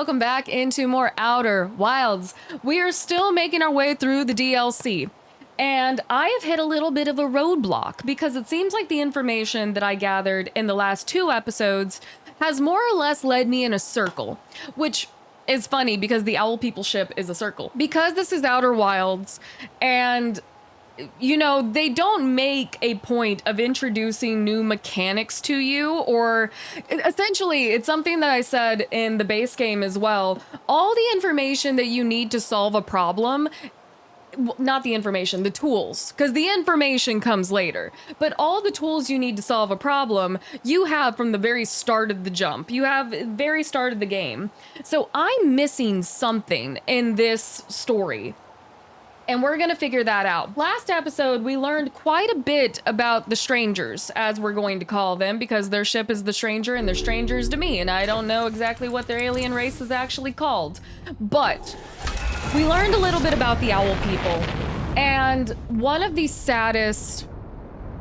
welcome back into more Outer Wilds. We are still making our way through the DLC, and I have hit a little bit of a roadblock because it seems like the information that I gathered in the last 2 episodes has more or less led me in a circle, which is funny because the Owl People ship is a circle. Because this is Outer Wilds, and you know, they don't make a point of introducing new mechanics to you, or essentially it's something that I said in the base game as well. All the information that you need to solve a problem, not the information, the tools, because the information comes later, but all the tools you need to solve a problem, you have from the very start of the jump. You have very start of the game. So I'm missing something in this story, and we're gonna figure that out. Last episode, we learned quite a bit about the strangers, as we're going to call them, because their ship is the stranger and they're strangers to me, and I don't know exactly what their alien race is actually called. But we learned a little bit about the Owl People, and one of the saddest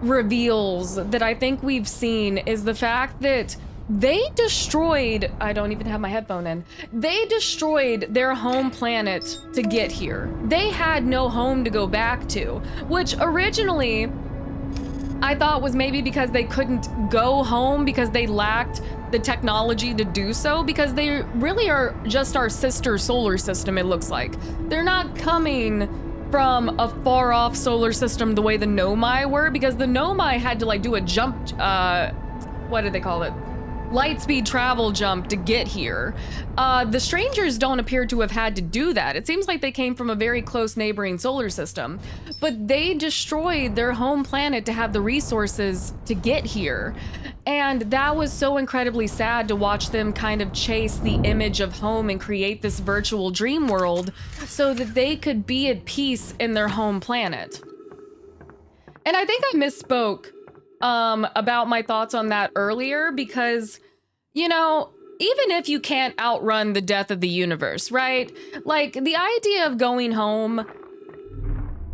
reveals that I think we've seen is the fact that they destroyed, I don't even have my headphone in, they destroyed their home planet to get here. They had no home to go back to, which originally I thought was maybe because they couldn't go home because they lacked the technology to do so, because they really are just our sister solar system, it looks like. They're not coming from a far off solar system the way the Nomai were, because the Nomai had to like do a jump, what did they call it? Lightspeed travel jump to get here. The strangers don't appear to have had to do that. It seems like they came from a very close neighboring solar system, but they destroyed their home planet to have the resources to get here. And that was so incredibly sad to watch them kind of chase the image of home and create this virtual dream world so that they could be at peace in their home planet. And I think I misspoke about my thoughts on that earlier, because, you know, even if you can't outrun the death of the universe, right? Like, the idea of going home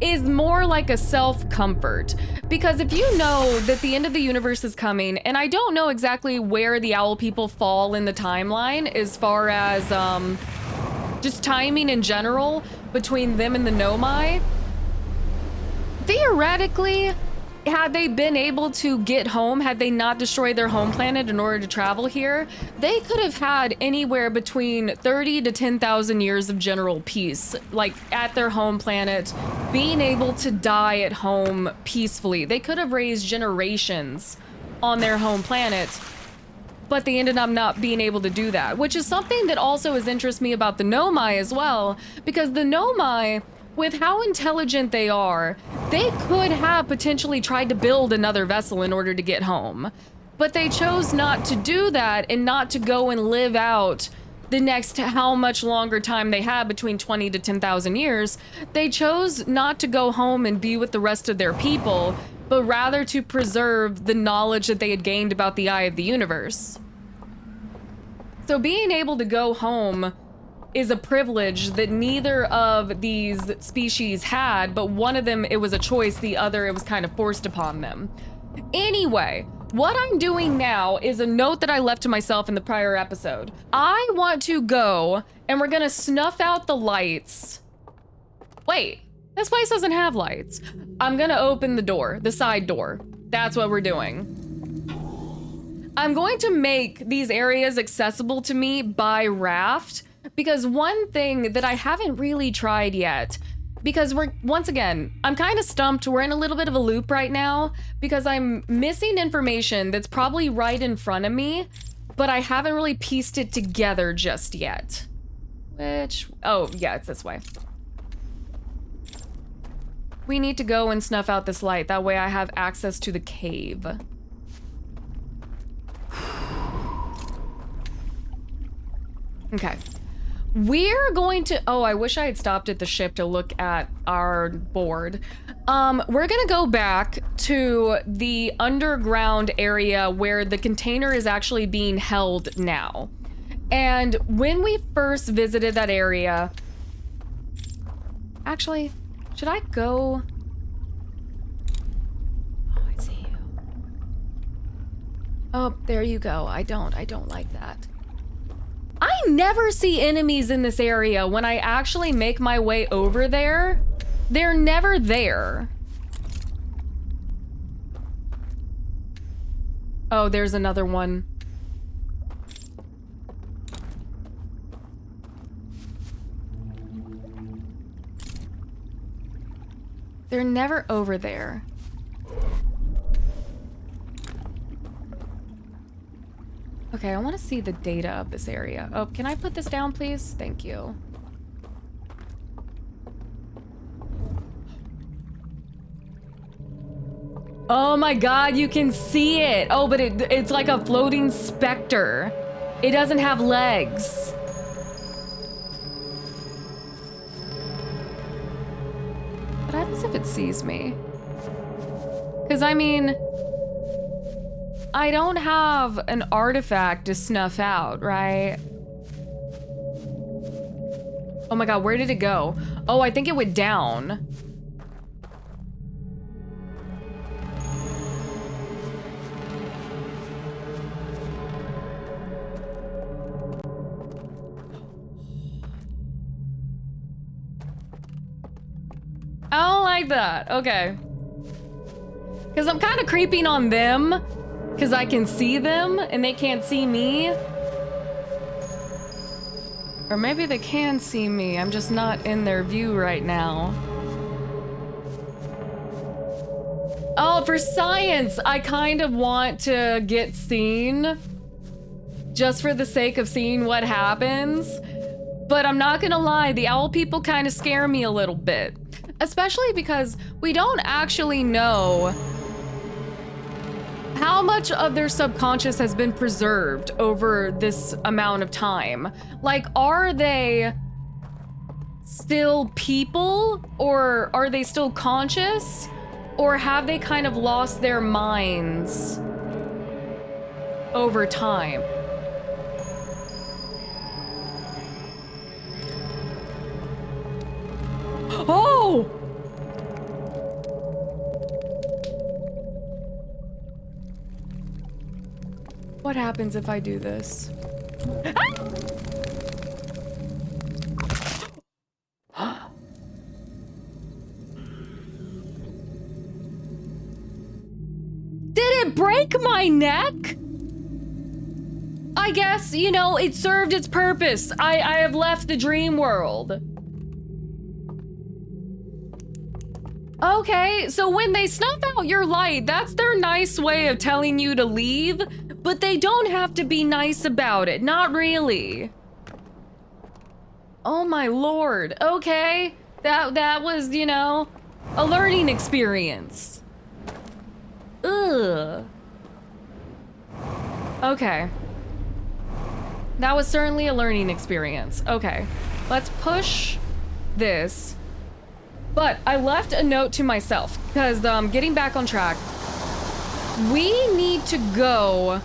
is more like a self-comfort, because if you know that the end of the universe is coming, and I don't know exactly where the Owl People fall in the timeline as far as just timing in general between them and the Nomai, theoretically, had they been able to get home, had they not destroyed their home planet in order to travel here, they could have had anywhere between 30 to 10,000 years of general peace, like at their home planet, being able to die at home peacefully. They could have raised generations on their home planet, but they ended up not being able to do that, which is something that also has interested me about the Nomai as well, because the Nomai, with how intelligent they are, they could have potentially tried to build another vessel in order to get home. But they chose not to do that and not to go and live out the next how much longer time they had, between 20 to 10,000 years. They chose not to go home and be with the rest of their people, but rather to preserve the knowledge that they had gained about the Eye of the Universe. So being able to go home is a privilege that neither of these species had, but one of them, it was a choice, the other, it was kind of forced upon them. Anyway, what I'm doing now is a note that I left to myself in the prior episode. I want to go, and we're gonna snuff out the lights. Wait, this place doesn't have lights. I'm gonna open the door, the side door. That's what we're doing. I'm going to make these areas accessible to me by raft, because one thing that I haven't really tried yet, because once again, I'm kind of stumped. We're in a little bit of a loop right now because I'm missing information that's probably right in front of me, but I haven't really pieced it together just yet. Oh yeah, it's this way. We need to go and snuff out this light. That way I have access to the cave. Okay. We're going to, oh, I wish I had stopped at the ship to look at our board. We're gonna go back to the underground area where the container is actually being held now. And when we first visited that area, actually, should I go? Oh, I see you. Oh, there you go. I don't like that. I never see enemies in this area when I actually make my way over there. They're never there. Oh, there's another one. They're never over there. Okay, I want to see the data of this area. Oh, can I put this down, please? Thank you. Oh my god, you can see it. Oh, but it's like a floating specter. It doesn't have legs. What happens if it sees me? Because, I mean, I don't have an artifact to snuff out, right? Oh my god, where did it go? Oh, I think it went down. I don't like that. Okay. Because I'm kind of creeping on them. Because I can see them and they can't see me. Or maybe they can see me. I'm just not in their view right now. Oh, for science, I kind of want to get seen. Just for the sake of seeing what happens. But I'm not gonna lie, the owl people kind of scare me a little bit. Especially because we don't actually know how much of their subconscious has been preserved over this amount of time. Like, are they still people, or are they still conscious? Or have they kind of lost their minds over time? Oh! What happens if I do this? Ah! Did it break my neck? I guess, you know, it served its purpose. I have left the dream world. Okay, so when they snuff out your light, that's their nice way of telling you to leave, but they don't have to be nice about it. Not really. Oh my lord. Okay, that was, you know, a learning experience. Ugh. Okay. That was certainly a learning experience. Okay, let's push this. But I left a note to myself because getting back on track, we need to go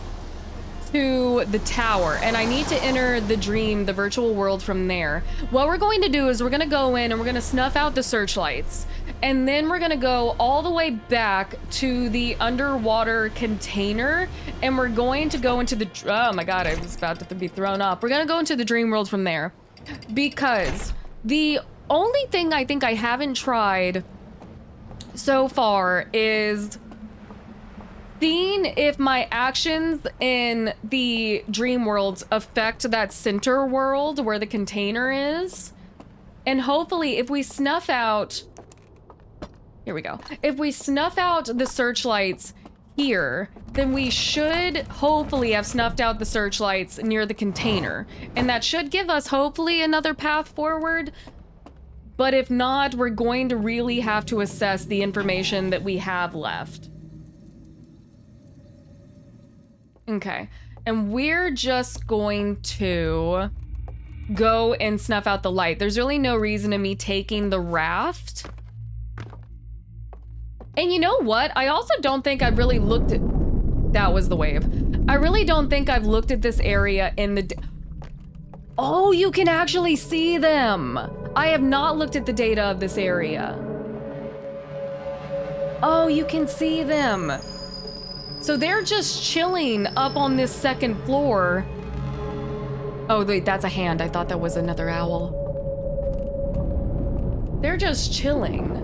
to the tower and I need to enter the dream, the virtual world from there. What we're going to do is we're going to go in and we're going to snuff out the searchlights and then we're going to go all the way back to the underwater container and we're going to go into the, oh my god, I was about to be thrown up. We're going to go into the dream world from there because the only thing I think I haven't tried so far is seeing if my actions in the dream worlds affect that center world where the container is. And hopefully if we snuff out, here we go. If we snuff out the searchlights here, then we should hopefully have snuffed out the searchlights near the container. And that should give us hopefully another path forward. But if not, we're going to really have to assess the information that we have left. Okay, and we're just going to go and snuff out the light. There's really no reason to me taking the raft. And you know what? I also don't think I've really looked at... That was the wave. I really don't think I've looked at this area in the... Oh, you can actually see them. I have not looked at the data of this area. Oh, you can see them. So they're just chilling up on this second floor. Oh, wait, that's a hand. I thought that was another owl. They're just chilling.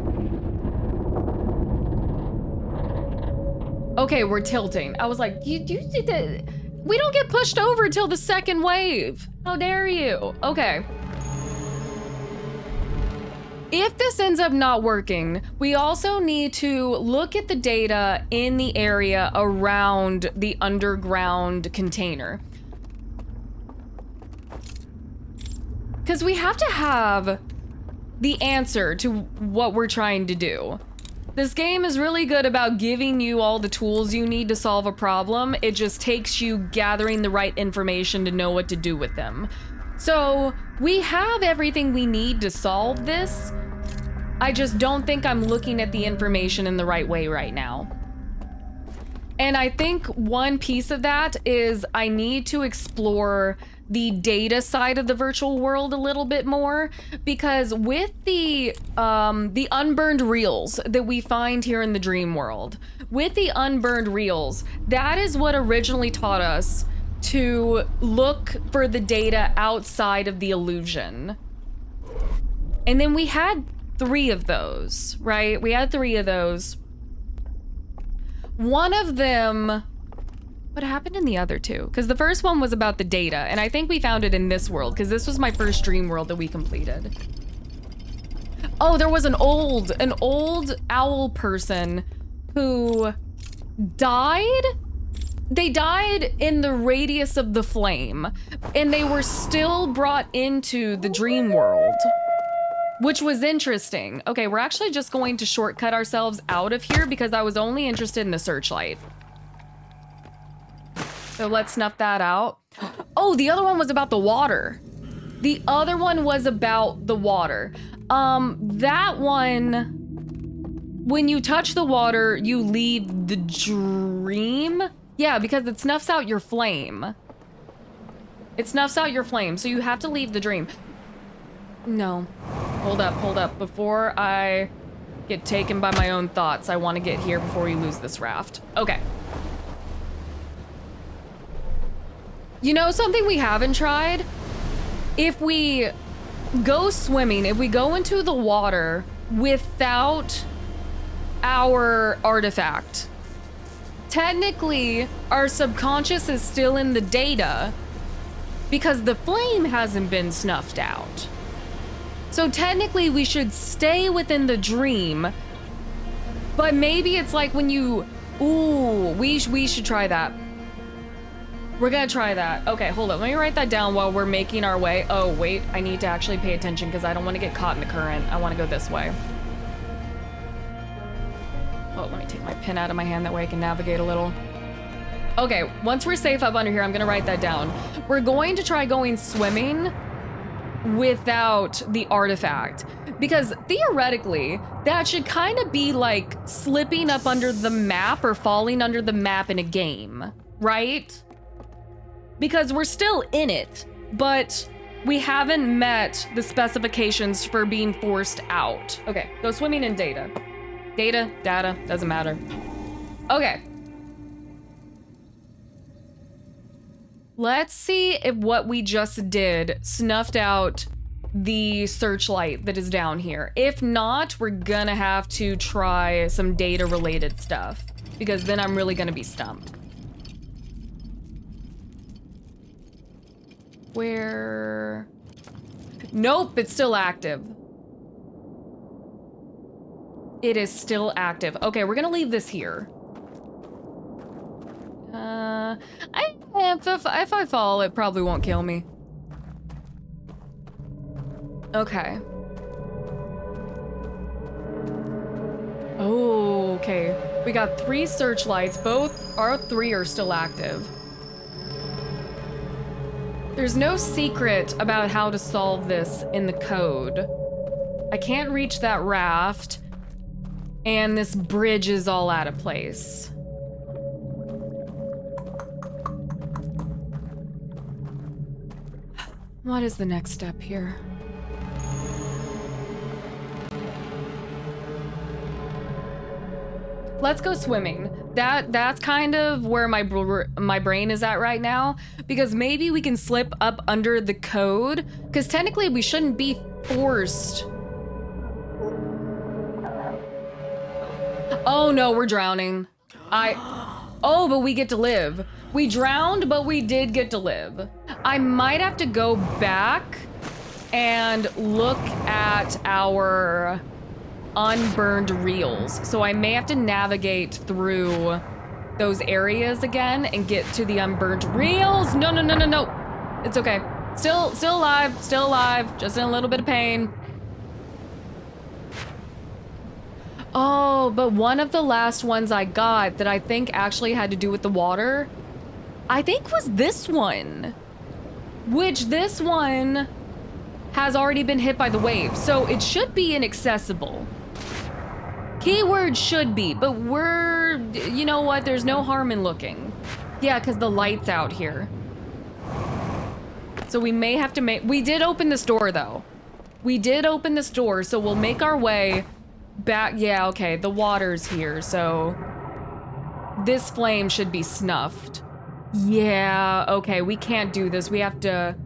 Okay, we're tilting. I was like, you did that. We don't get pushed over till the second wave. How dare you? Okay. If this ends up not working, we also need to look at the data in the area around the underground container. Because we have to have the answer to what we're trying to do. This game is really good about giving you all the tools you need to solve a problem. It just takes you gathering the right information to know what to do with them. So we have everything we need to solve this. I just don't think I'm looking at the information in the right way right now. And I think one piece of that is I need to explore the data side of the virtual world a little bit more, because with the unburned reels that we find here in the dream world, with the unburned reels, that is what originally taught us to look for the data outside of the illusion. And then we had 3 of those, right? We had 3 of those. One of them, what happened in the other 2? Because the first one was about the data, and I think we found it in this world, because this was my first dream world that we completed. Oh, there was an old owl person who died. They died in the radius of the flame, and they were still brought into the dream world, which was interesting. Okay, we're actually just going to shortcut ourselves out of here because I was only interested in the searchlight. So let's snuff that out. Oh, the other one was about the water. The other one was about the water. That one, when you touch the water, you leave the dream. Yeah, because it snuffs out your flame. It snuffs out your flame, so you have to leave the dream. No. Hold up. Before I get taken by my own thoughts, I want to get here before we lose this raft. Okay. You know something we haven't tried? If we go swimming, if we go into the water without our artifact, technically our subconscious is still in the data because the flame hasn't been snuffed out. So technically we should stay within the dream, but maybe it's like when you, ooh, we should try that. We're gonna try that. Okay, hold on, let me write that down while we're making our way. Oh wait, I need to actually pay attention because I don't want to get caught in the current. I want to go this way. Oh, let me take my pen out of my hand, that way I can navigate a little. Okay, once we're safe up under here, I'm gonna write that down. We're going to try going swimming without the artifact, because theoretically that should kind of be like slipping up under the map or falling under the map in a game, right? Because we're still in it, but we haven't met the specifications for being forced out. Okay, go swimming in data. Data, doesn't matter. Okay. Let's see if what we just did snuffed out the searchlight that is down here. If not, we're gonna have to try some data related stuff, because then I'm really gonna be stumped. Where? Nope, it's still active. It is still active. Okay, we're gonna leave this here. If I fall, it probably won't kill me. Okay. Oh, okay. We got 3 searchlights. Both our 3 are still active. There's no secret about how to solve this in the code. I can't reach that raft, and this bridge is all out of place. What is the next step here? Let's go swimming. That's kind of where my brain is at right now, because maybe we can slip up under the code, because technically we shouldn't be forced. Oh no, we're drowning. Oh, but we get to live. We drowned, but we did get to live. I might have to go back and look at our unburned reels. So I may have to navigate through those areas again and get to the unburned reels. No. It's okay. Still alive, just in a little bit of pain. Oh, but one of the last ones I got that I think actually had to do with the water, I think was this one. Which this one has already been hit by the wave, so it should be inaccessible. Keyword should be, but you know what? There's no harm in looking. Yeah, because the light's out here. So we may have to we did open this door though. We did open this door, so we'll make our way back. Yeah, okay, the water's here, so this flame should be snuffed. Yeah, okay, we can't do this. We have to...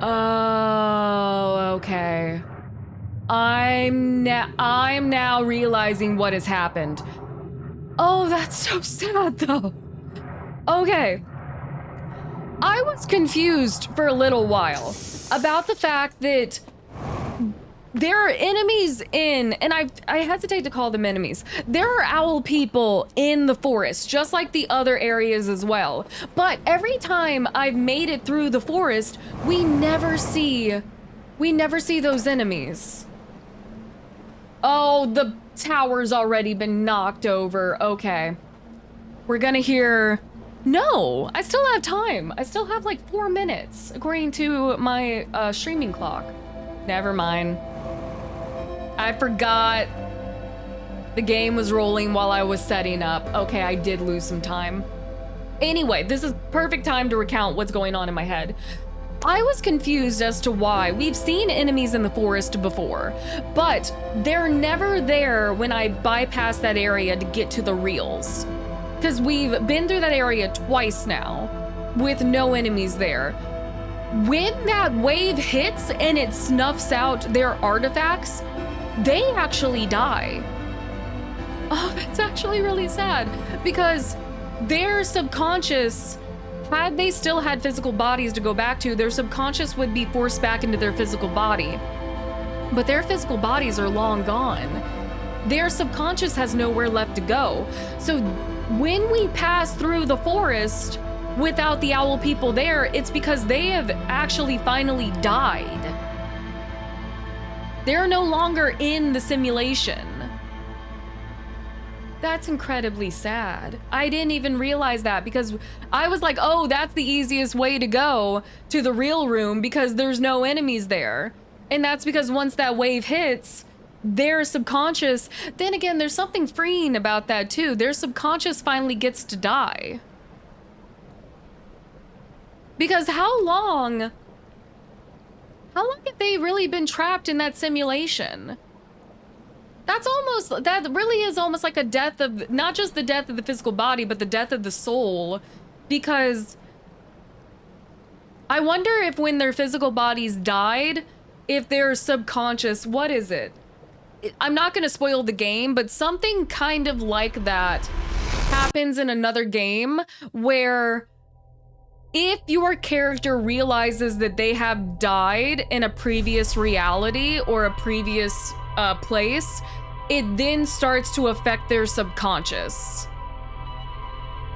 Oh, okay. I'm now realizing what has happened. Oh, that's so sad though. Okay. I was confused for a little while about the fact that there are enemies in, and I hesitate to call them enemies. There are owl people in the forest, just like the other areas as well. But every time I've made it through the forest, we never see those enemies. Oh, the tower's already been knocked over. Okay. We're gonna hear... No, I still have time. I still have like 4 minutes, according to my streaming clock. Never mind. I forgot the game was rolling while I was setting up. Okay, I did lose some time. Anyway, this is perfect time to recount what's going on in my head. I was confused as to why. We've seen enemies in the forest before, but they're never there when I bypass that area to get to the reels. Because we've been through that area twice now with no enemies there. When that wave hits and it snuffs out their artifacts, they actually die. Oh, that's actually really sad, because their subconscious, had they still had physical bodies to go back to, their subconscious would be forced back into their physical body. But their physical bodies are long gone. Their subconscious has nowhere left to go. So when we pass through the forest without the owl people there, it's because they have actually finally died. They're no longer in the simulation. That's incredibly sad. I didn't even realize that, because I was like, oh, that's the easiest way to go to the real room because there's no enemies there. And that's because once that wave hits, their subconscious, then again, there's something freeing about that too. Their subconscious finally gets to die. Because how long have they really been trapped in that simulation? That really is almost like a death of, not just the death of the physical body, but the death of the soul. Because I wonder if when their physical bodies died, if their subconscious, what is it? I'm not gonna spoil the game, but something kind of like that happens in another game where if your character realizes that they have died in a previous reality or a previous place, it then starts to affect their subconscious.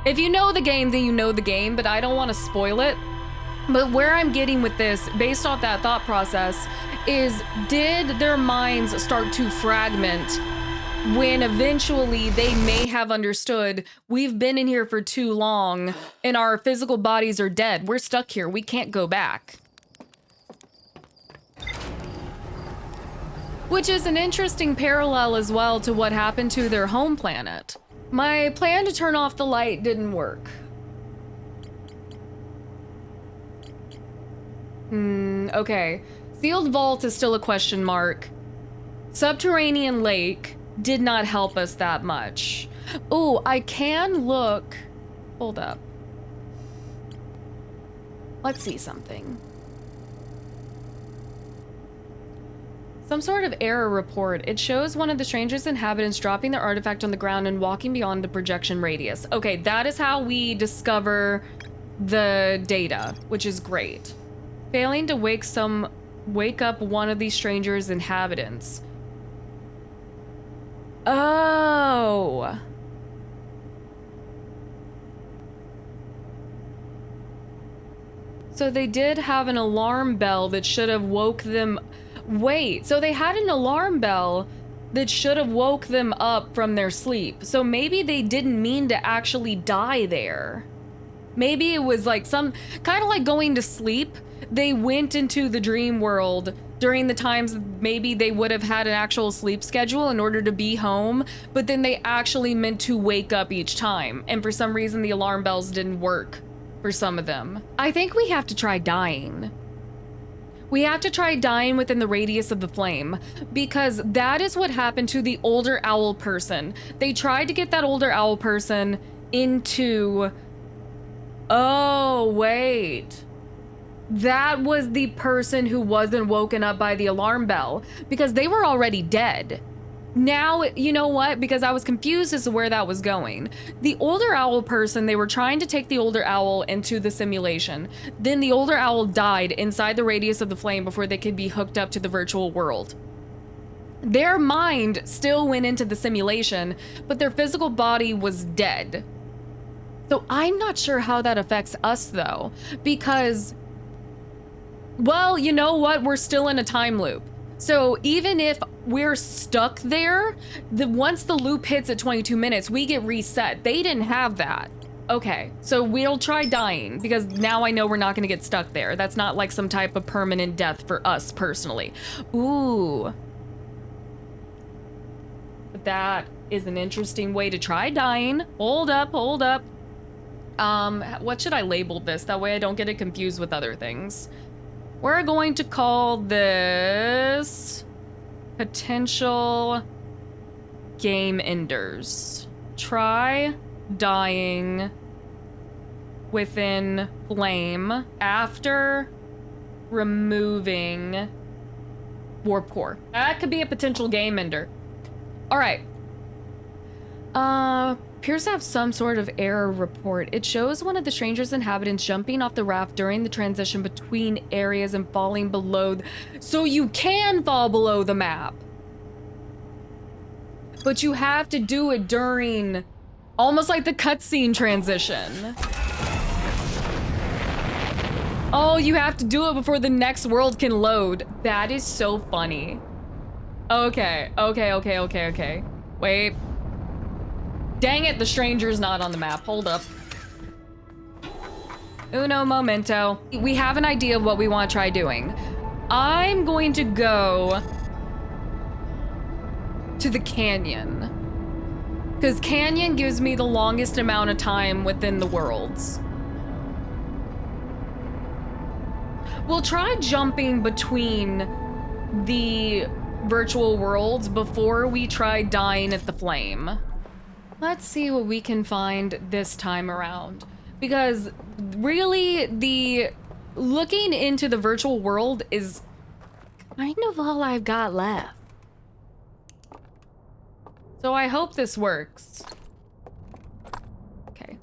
If you know the game, then you know the game, but I don't want to spoil it. But where I'm getting with this, based off that thought process, is did their minds start to fragment when eventually they may have understood, we've been in here for too long and our physical bodies are dead. We're stuck here. We can't go back. Which is an interesting parallel as well to what happened to their home planet. My plan to turn off the light didn't work. Okay. Sealed vault is still a question mark. Subterranean lake. did not help us that much. Oh, I can look. Hold up. Let's see something. Some sort of error report. It shows one of the strangest inhabitants dropping their artifact on the ground and walking beyond the projection radius. Okay, that is how we discover the data, which is great. Failing to wake up one of these strangers' inhabitants. Oh. So they did have an alarm bell that should have woke them. Wait, so they had an alarm bell that should have woke them up from their sleep. So maybe they didn't mean to actually die there. Maybe it was like some kind of like going to sleep. They went into the dream world during the times maybe they would have had an actual sleep schedule in order to be home, but then they actually meant to wake up each time. And for some reason, the alarm bells didn't work for some of them. I think we have to try dying. We have to try dying within the radius of the flame, because that is what happened to the older owl person. They tried to get that older owl person into... Oh, wait. That was the person who wasn't woken up by the alarm bell, because they were already dead. Now, you know what? Because I was confused as to where that was going. The older owl person, they were trying to take the older owl into the simulation. Then the older owl died inside the radius of the flame before they could be hooked up to the virtual world. Their mind still went into the simulation, but their physical body was dead. So I'm not sure how that affects us though, because, well, you know what? We're still in a time loop. So even if we're stuck there, once the loop hits at 22 minutes, we get reset. They didn't have that. Okay, so we'll try dying, because now I know we're not gonna get stuck there. That's not like some type of permanent death for us personally. Ooh. But that is an interesting way to try dying. Hold up, hold up. What should I label this? That way I don't get it confused with other things. We're going to call this potential game enders. Try dying within flame after removing warp core. That could be a potential game ender. All right. Appears to have some sort of error report. It shows one of the stranger's inhabitants jumping off the raft during the transition between areas and falling below. So you can fall below the map, but you have to do it during almost like the cutscene transition. Oh, you have to do it before the next world can load. That is so funny. Okay. Wait. Dang it, the stranger's not on the map. Hold up. Uno momento. We have an idea of what we want to try doing. I'm going to go to the canyon, because canyon gives me the longest amount of time within the worlds. We'll try jumping between the virtual worlds before we try dying at the flame. Let's see what we can find this time around, because really the looking into the virtual world is kind of all I've got left. So I hope this works. Okay.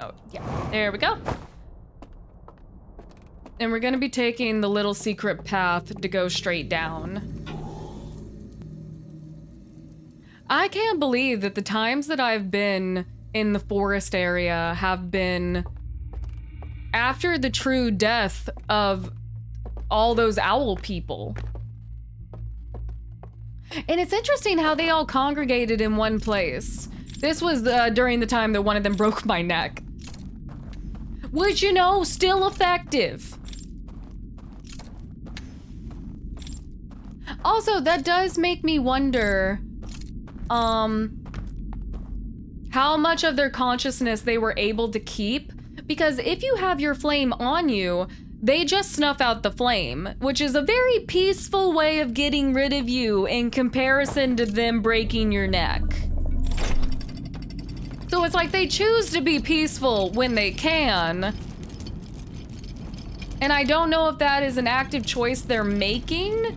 Oh, yeah, there we go. And we're gonna be taking the little secret path to go straight down. I can't believe that the times that I've been in the forest area have been after the true death of all those owl people. And it's interesting how they all congregated in one place. This was during the time that one of them broke my neck. Which, you know, still effective. Also, that does make me wonder how much of their consciousness they were able to keep, because if you have your flame on you, they just snuff out the flame, which is a very peaceful way of getting rid of you in comparison to them breaking your neck. So it's like they choose to be peaceful when they can. And I don't know if that is an active choice they're making,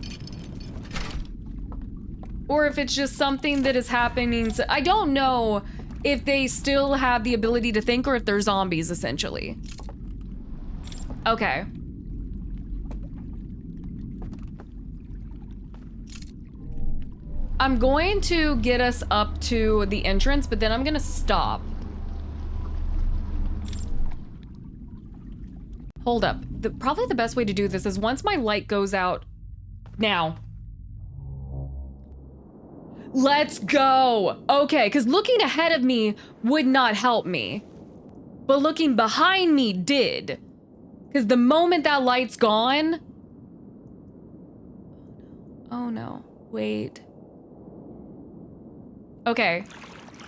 or if it's just something that is happening. I don't know if they still have the ability to think or if they're zombies, essentially. Okay. I'm going to get us up to the entrance, but then I'm gonna stop. Hold up. Probably the best way to do this is once my light goes out. Now. Let's go. Okay, because looking ahead of me would not help me. But looking behind me did. Because the moment that light's gone... Oh no. Wait. Okay.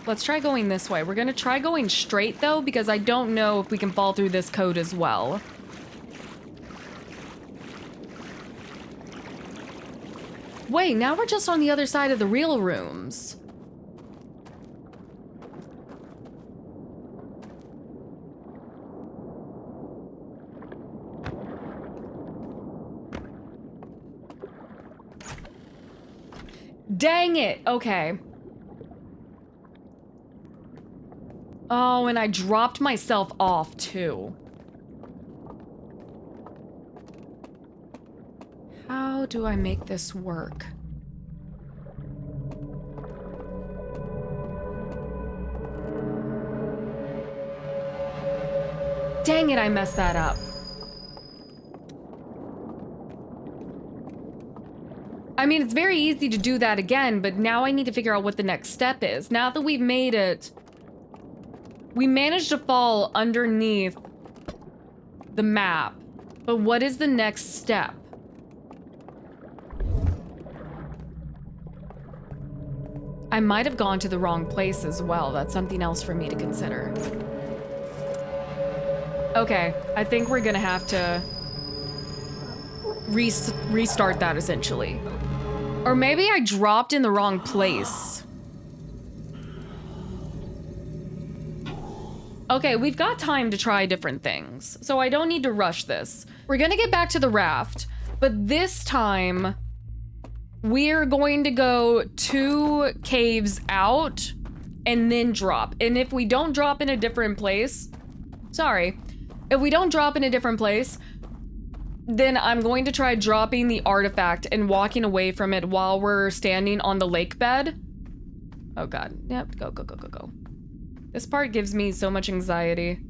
Let's try going this way. We're gonna try going straight though, because I don't know if we can fall through this code as well. Wait, now we're just on the other side of the real rooms. Dang it, okay. Oh, and I dropped myself off too. How do I make this work? Dang it, I messed that up. I mean, it's very easy to do that again, but now I need to figure out what the next step is. Now that we've made it, we managed to fall underneath the map, but what is the next step? I might have gone to the wrong place as well. That's something else for me to consider. Okay, I think we're gonna have to restart that essentially. Or maybe I dropped in the wrong place. Okay, we've got time to try different things, so I don't need to rush this. We're gonna get back to the raft, but this time we're going to go 2 caves out and then drop. And if we don't drop in a different place, sorry, if we don't drop in a different place, then I'm going to try dropping the artifact and walking away from it while we're standing on the lake bed. Oh God, yep, go, go, go, go, go. This part gives me so much anxiety.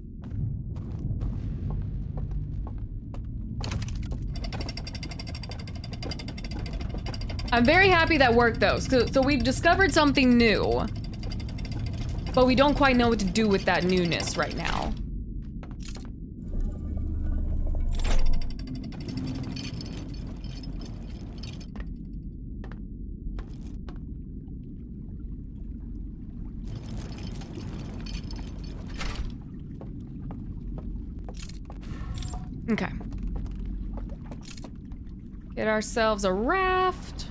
I'm very happy that worked though. So we've discovered something new, but we don't quite know what to do with that newness right now. Okay. Get ourselves a raft.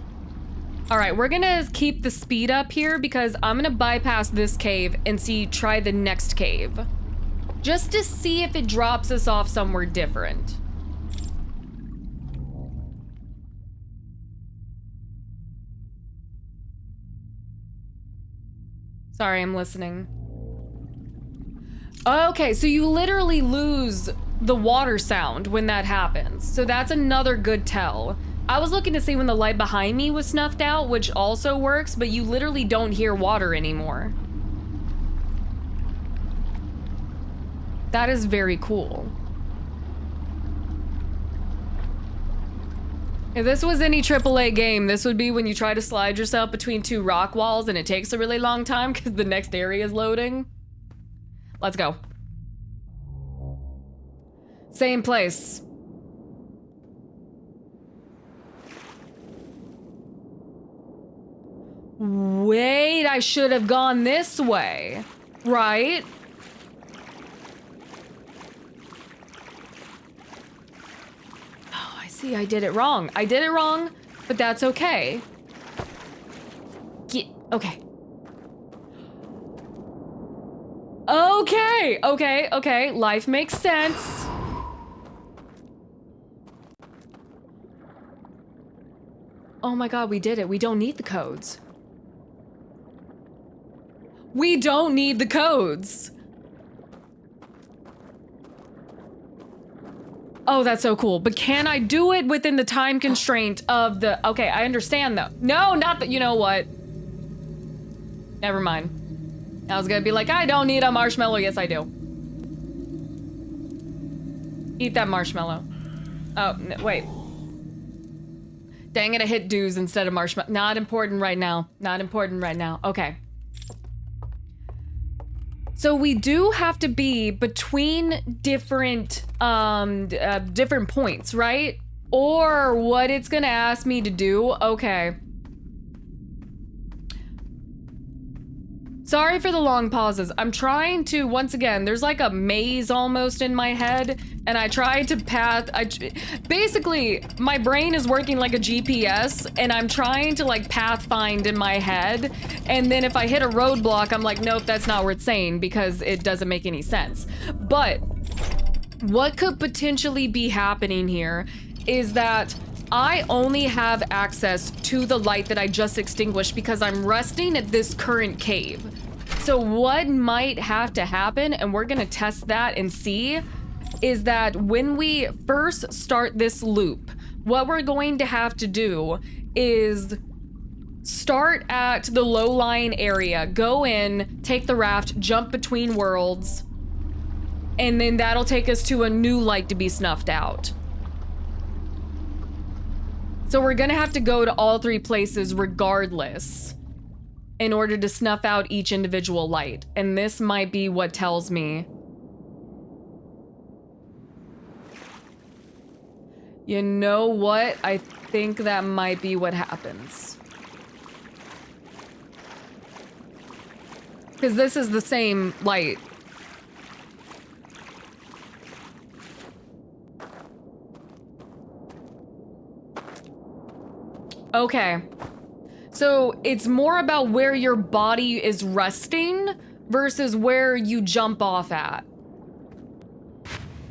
All right, we're gonna keep the speed up here because I'm gonna bypass this cave and try the next cave. Just to see if it drops us off somewhere different. Sorry, I'm listening. Okay, so you literally lose the water sound when that happens. So that's another good tell. I was looking to see when the light behind me was snuffed out, which also works, but you literally don't hear water anymore. That is very cool. If this was any AAA game, this would be when you try to slide yourself between 2 rock walls and it takes a really long time because the next area is loading. Let's go. Same place. Wait, I should have gone this way, right? I see, I did it wrong. I did it wrong, but that's okay. Okay. Okay. Life makes sense. Oh my God, we did it. We don't need the codes. We don't need the codes. Oh, that's so cool. But can I do it within the time constraint of the... Okay, I understand though. No, not that... You know what? Never mind. I was gonna be like, I don't need a marshmallow. Yes, I do. Eat that marshmallow. Oh, no, wait. Dang it, I hit dues instead of marshmallow. Not important right now. Not important right now. Okay. So we do have to be between different different points, right? Or what it's gonna ask me to do. Okay. Sorry for the long pauses. I'm trying to, once again, there's like a maze almost in my head, and I tried to basically, my brain is working like a GPS, and I'm trying to like path find in my head, and then if I hit a roadblock, I'm like, nope, that's not worth saying because it doesn't make any sense. But what could potentially be happening here is that I only have access to the light that I just extinguished because I'm resting at this current cave. So what might have to happen, and we're gonna test that and see, is that when we first start this loop, what we're going to have to do is start at the low-lying area, go in, take the raft, jump between worlds, and then that'll take us to a new light to be snuffed out. So we're gonna have to go to all three places regardless in order to snuff out each individual light. And this might be what tells me. You know what? I think that might be what happens. Because this is the same light. Okay. So it's more about where your body is resting versus where you jump off at.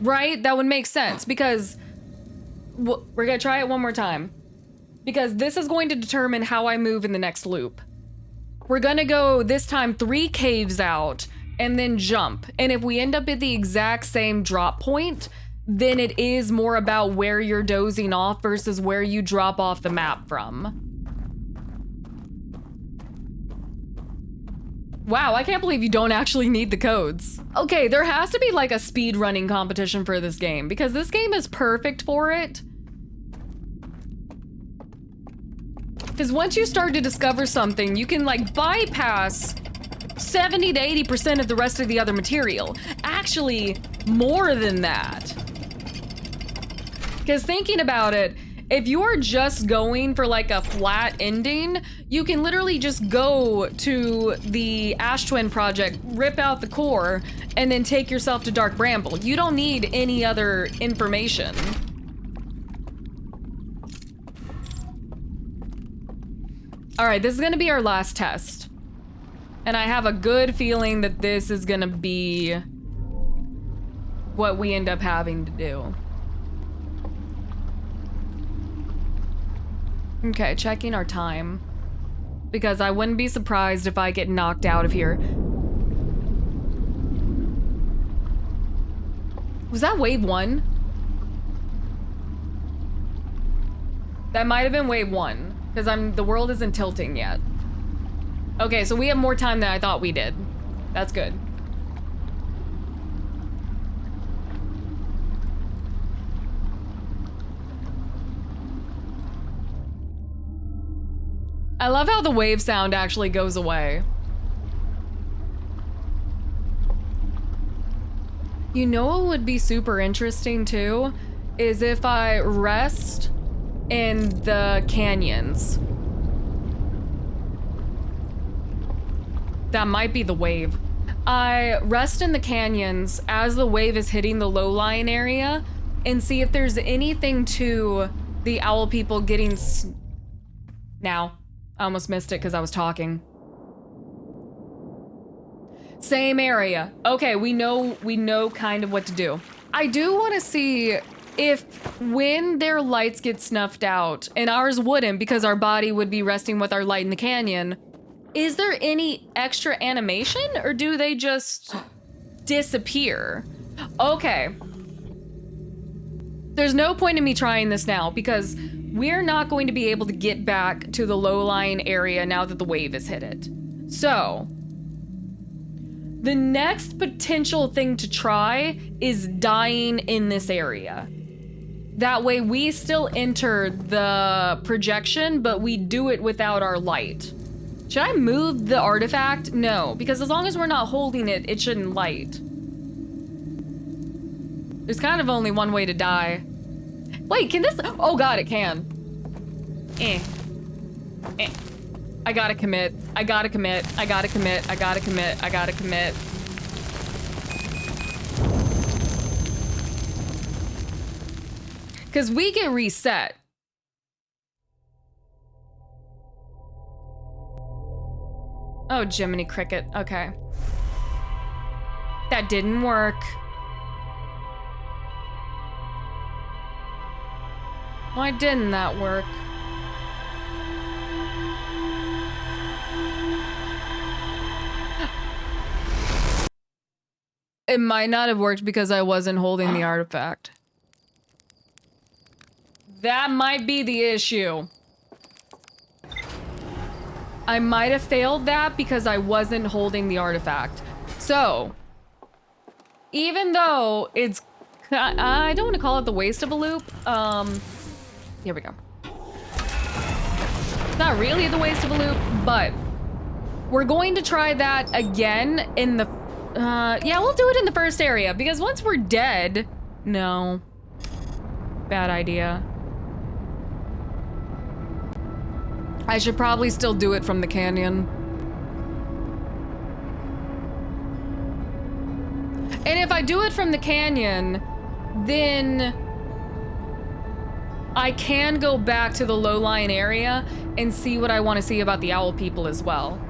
Right? That would make sense because we're gonna try it one more time. Because this is going to determine how I move in the next loop. We're gonna go this time 3 caves out and then jump. And if we end up at the exact same drop point, then it is more about where you're dozing off versus where you drop off the map from. Wow, I can't believe you don't actually need the codes. Okay, there has to be like a speed running competition for this game because this game is perfect for it. Because once you start to discover something, you can like bypass 70 to 80% of the rest of the other material. Actually, more than that. Because thinking about it, if you're just going for like a flat ending, you can literally just go to the Ash Twin project, rip out the core, and then take yourself to Dark Bramble. You don't need any other information. All right, this is gonna be our last test. And I have a good feeling that this is gonna be what we end up having to do. Okay, checking our time. Because I wouldn't be surprised if I get knocked out of here. Was that wave 1? That might have been wave 1. Because the world isn't tilting yet. Okay, so we have more time than I thought we did. That's good. I love how the wave sound actually goes away. You know what would be super interesting too? Is if I rest in the canyons. That might be the wave. I rest in the canyons as the wave is hitting the low-lying area, and see if there's anything to the owl people getting now. I almost missed it because I was talking. Same area. Okay, we know kind of what to do. I do want to see if when their lights get snuffed out, and ours wouldn't because our body would be resting with our light in the canyon, is there any extra animation or do they just disappear? Okay. There's no point in me trying this now because we're not going to be able to get back to the low-lying area now that the wave has hit it. So, the next potential thing to try is dying in this area. That way we still enter the projection, but we do it without our light. Should I move the artifact? No, because as long as we're not holding it, it shouldn't light. There's kind of only one way to die. Wait, can this? Oh God, it can. I gotta commit. I gotta commit. I gotta commit. I gotta commit. I gotta commit. Because we get reset. Oh, Jiminy Cricket. Okay. That didn't work. Why didn't that work? It might not have worked because I wasn't holding the artifact. That might be the issue. I might have failed that because I wasn't holding the artifact. So, even though it's, I don't want to call it the waste of a loop. Here we go. It's not really the waste of a loop, but we're going to try that again in the, yeah, we'll do it in the first area because once we're dead, no, bad idea. I should probably still do it from the canyon. And if I do it from the canyon, then I can go back to the low-lying area and see what I want to see about the owl people as well.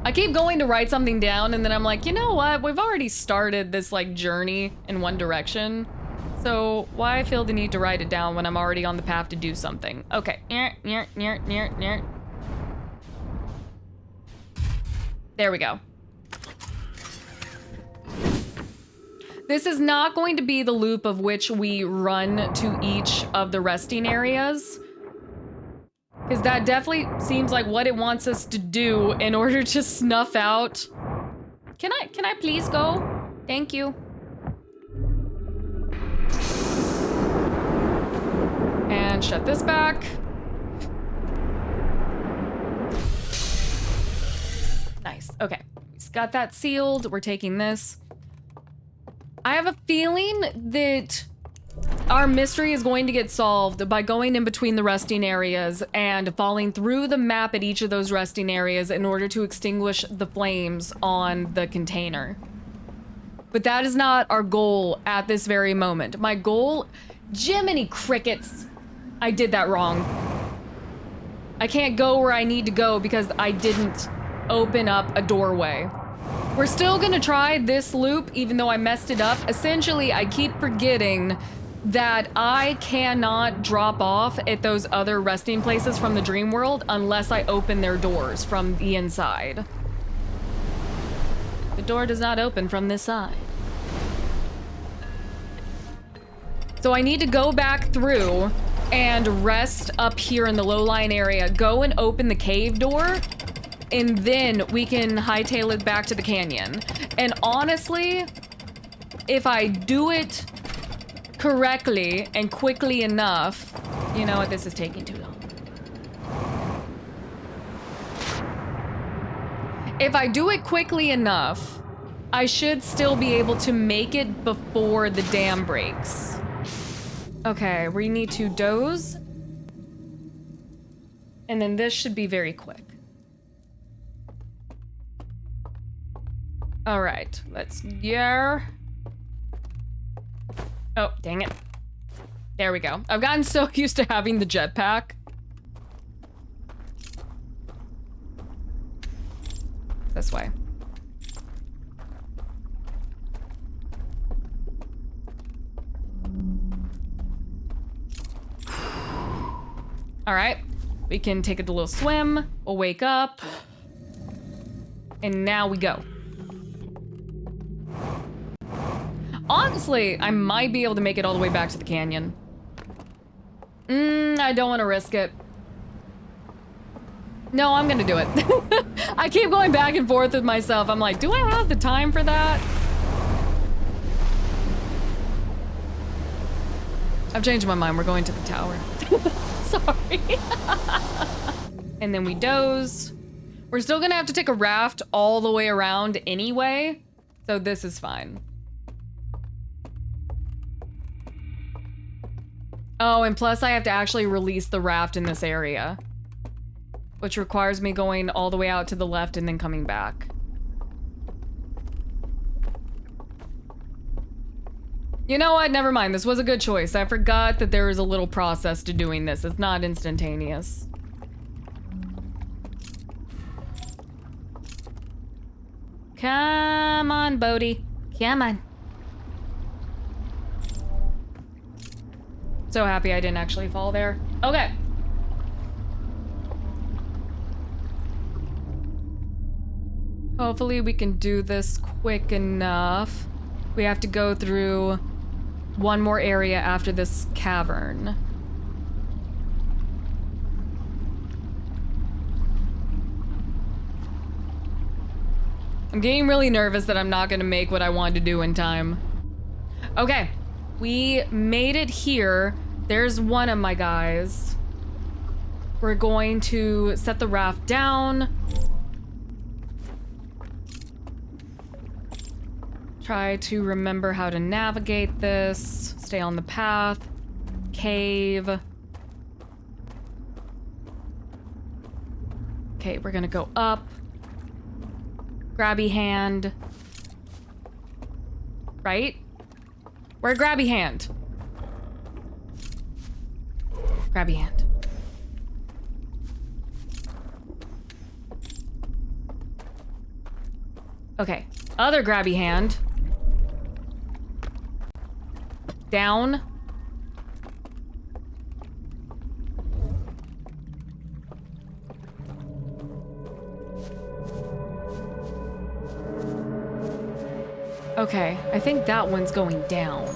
I keep going to write something down and then I'm like, you know what? We've already started this like journey in one direction. So why feel the need to write it down when I'm already on the path to do something? Okay. There we go. This is not going to be the loop of which we run to each of the resting areas. Because that definitely seems like what it wants us to do in order to snuff out. Can I please go? Thank you. And shut this back. Nice, okay. We've got that sealed, we're taking this. I have a feeling that our mystery is going to get solved by going in between the resting areas and falling through the map at each of those resting areas in order to extinguish the flames on the container. But that is not our goal at this very moment. My goal, Jiminy Crickets, I did that wrong. I can't go where I need to go because I didn't open up a doorway. We're still gonna try this loop even though I messed it up. Essentially, I keep forgetting that I cannot drop off at those other resting places from the dream world unless I open their doors from the inside. The door does not open from this side. So I need to go back through and rest up here in the low-lying area, go and open the cave door, and then we can hightail it back to the canyon. And honestly, if I do it correctly and quickly enough, you know what, this is taking too long. If I do it quickly enough, I should still be able to make it before the dam breaks. Okay, we need to doze. And then this should be very quick. All right, let's, yeah. Oh, dang it. There we go. I've gotten so used to having the jetpack. This way. All right, we can take a little swim. We'll wake up. And now we go. Honestly, I might be able to make it all the way back to the canyon. I don't want to risk it. No, I'm gonna do it. I keep going back and forth with myself. I'm like, do I have the time for that? I've changed my mind. We're going to the tower. Sorry. And then we doze. We're still gonna have to take a raft all the way around anyway, so this is fine. Oh, and plus I have to actually release the raft in this area, which requires me going all the way out to the left and then coming back. You know what? Never mind. This was a good choice. I forgot that there is a little process to doing this. It's not instantaneous. Come on, Bodhi. Come on. So happy I didn't actually fall there. Okay. Hopefully we can do this quick enough. We have to go through one more area after this cavern. I'm getting really nervous that I'm not gonna make what I wanted to do in time. Okay, we made it here. There's one of my guys. We're going to set the raft down. Try to remember how to navigate this. Stay on the path. Cave. Okay, we're gonna go up. Grabby hand. Right? Where grabby hand? Grabby hand. Okay, other grabby hand. Down. Okay, I think that one's going down.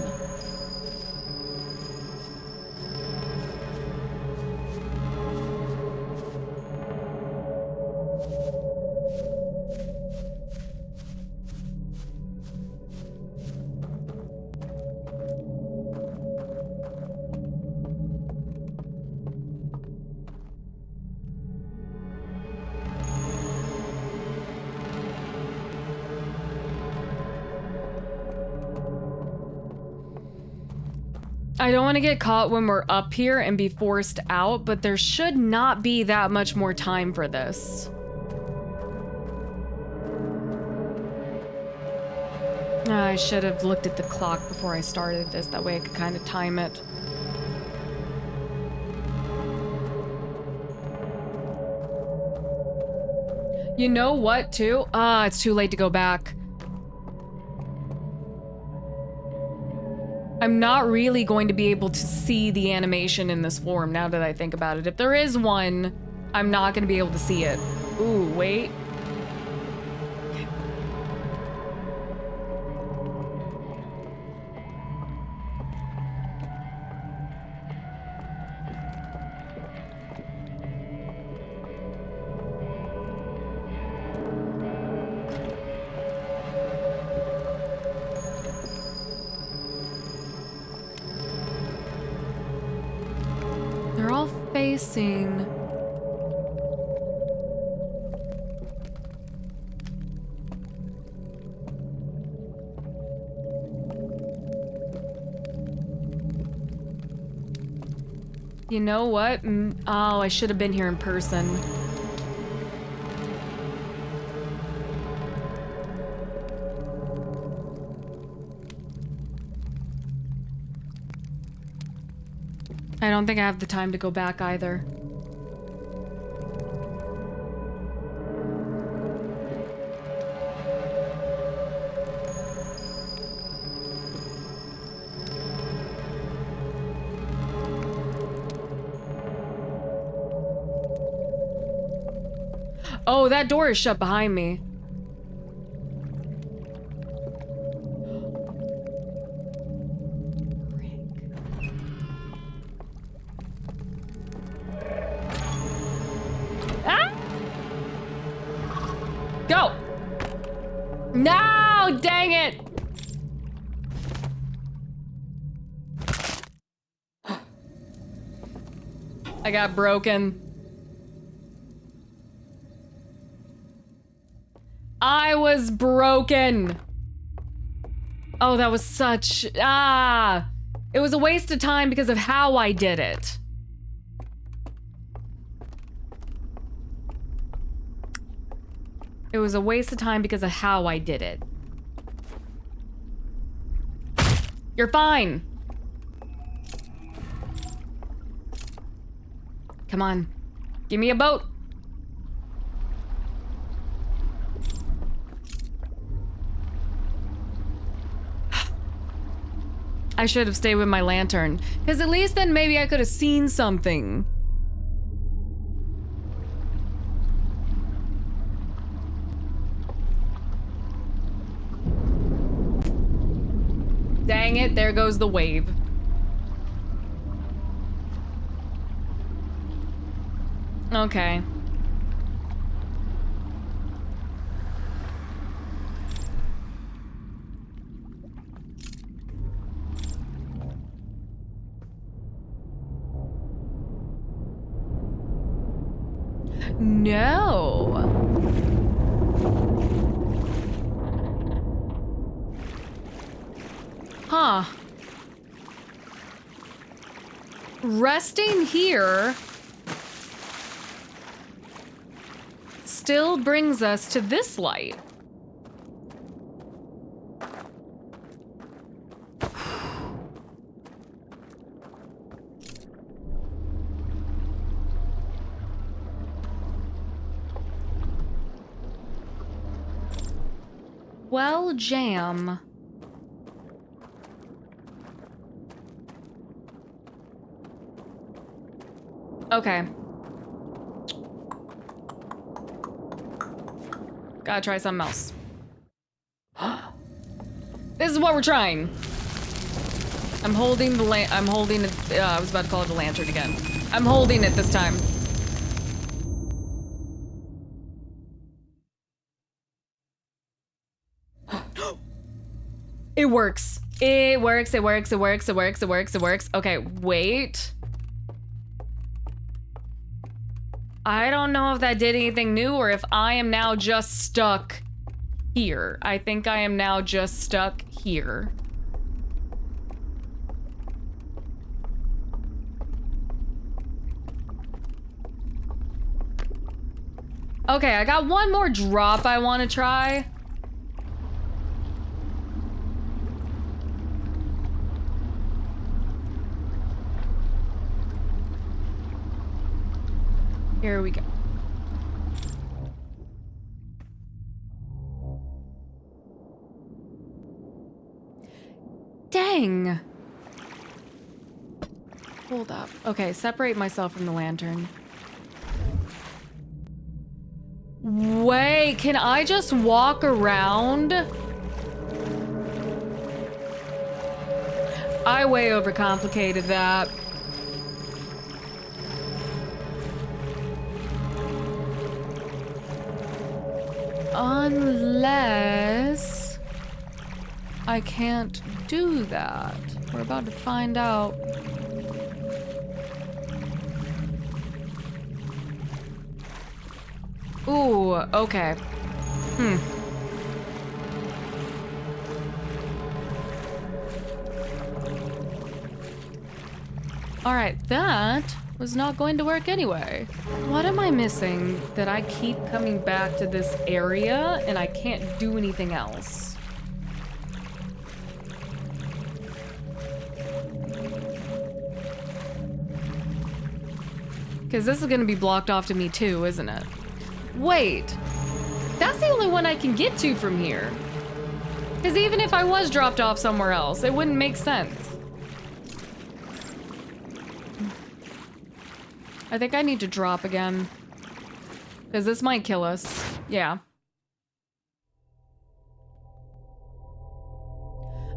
I don't want to get caught when we're up here and be forced out, but there should not be that much more time for this. I should have looked at the clock before I started this. That way I could kind of time it. You know what, too? It's too late to go back. I'm not really going to be able to see the animation in this form now that I think about it. If there is one, I'm not going to be able to see it. Ooh, wait. They're all facing... You know what? Oh, I should have been here in person. I don't think I have the time to go back either. Oh, that door is shut behind me. Ah! Go! No, dang it! I got broken. I was broken. Oh, that was such, it was a waste of time because of how I did it. It was a waste of time because of how I did it. You're fine. Come on, give me a boat. I should have stayed with my lantern, because at least then maybe I could have seen something. Dang it, there goes the wave. Okay. No. Huh. Resting here still brings us to this light. Well, jam. Okay. Gotta try something else. This is what we're trying. I'm holding the I'm holding it. I was about to call it the lantern again. I'm holding it this time. It works. It works, it works, it works, it works, it works, it works. Okay, wait. I don't know if that did anything new or if I am now just stuck here. I think I am now just stuck here. Okay, I got one more drop I want to try. Here we go. Dang. Hold up. Okay, separate myself from the lantern. Wait, can I just walk around? I way overcomplicated that. Unless I can't do that. We're about to find out. Ooh, okay. All right, that was not going to work anyway. What am I missing that I keep coming back to this area and I can't do anything else? Because this is going to be blocked off to me too, isn't it? Wait. That's the only one I can get to from here. Because even if I was dropped off somewhere else, it wouldn't make sense. I think I need to drop again. Because this might kill us. Yeah.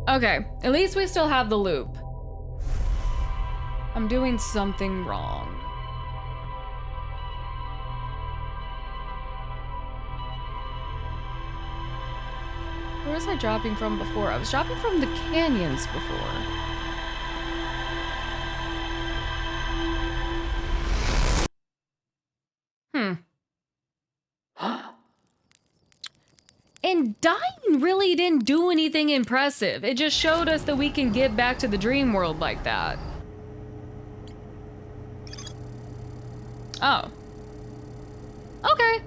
Okay, at least we still have the loop. I'm doing something wrong. Where was I dropping from before? I was dropping from the canyons before. And dying really didn't do anything impressive. It just showed us that we can get back to the dream world like that. Oh. Okay.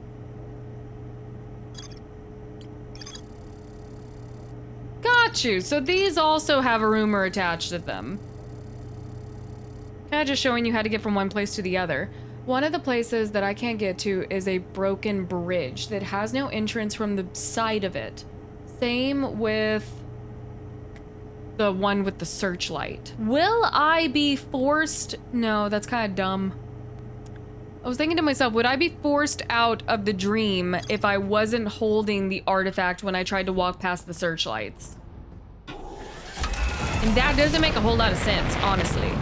Got you. So these also have a rumor attached to them. Kind of just showing you how to get from one place to the other. One of the places that I can't get to is a broken bridge that has no entrance from the side of it. Same with the one with the searchlight. Will I be forced? No, that's kind of dumb. I was thinking to myself, would I be forced out of the dream if I wasn't holding the artifact when I tried to walk past the searchlights? And that doesn't make a whole lot of sense, honestly.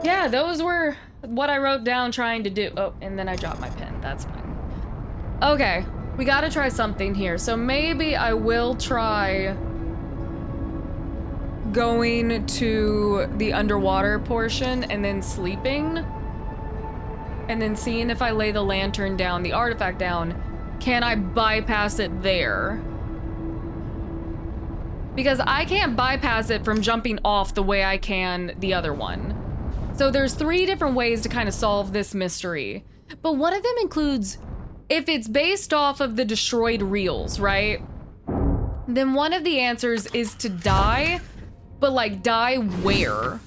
Yeah, those were what I wrote down trying to do. Oh, and then I dropped my pen. That's fine. Okay, we gotta try something here. So maybe I will try going to the underwater portion and then sleeping. And then seeing if I lay the lantern down, the artifact down, can I bypass it there? Because I can't bypass it from jumping off the way I can the other one. So there's 3 different ways to kind of solve this mystery. But one of them includes, if it's based off of the destroyed reels, right? Then one of the answers is to die, but like die where?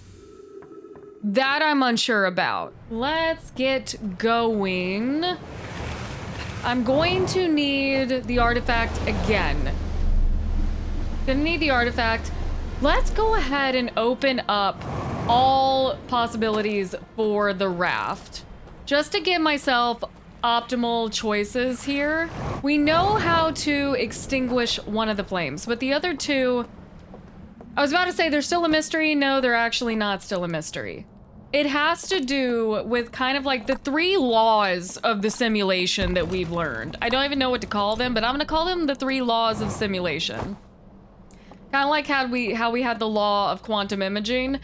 That I'm unsure about. Let's get going. I'm going to need the artifact again. Gonna need the artifact. Let's go ahead and open up all possibilities for the raft. Just to give myself optimal choices here. We know how to extinguish one of the flames, but the other 2... I was about to say they're still a mystery. No, they're actually not still a mystery. It has to do with kind of like the 3 laws of the simulation that we've learned. I don't even know what to call them, but I'm gonna call them the 3 laws of simulation. Kind of like how we had the law of quantum imaging.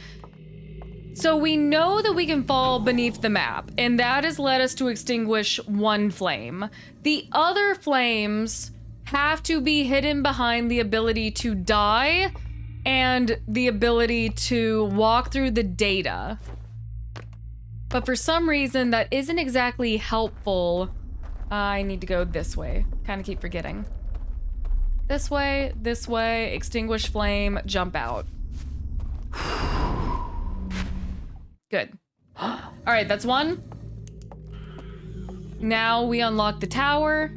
So we know that we can fall beneath the map, and that has led us to extinguish one flame. The other flames have to be hidden behind the ability to die and the ability to walk through the data. But for some reason, that isn't exactly helpful. I need to go this way. Kind of keep forgetting. This way, extinguish flame, jump out. Good. All right, that's one. Now we unlock the tower.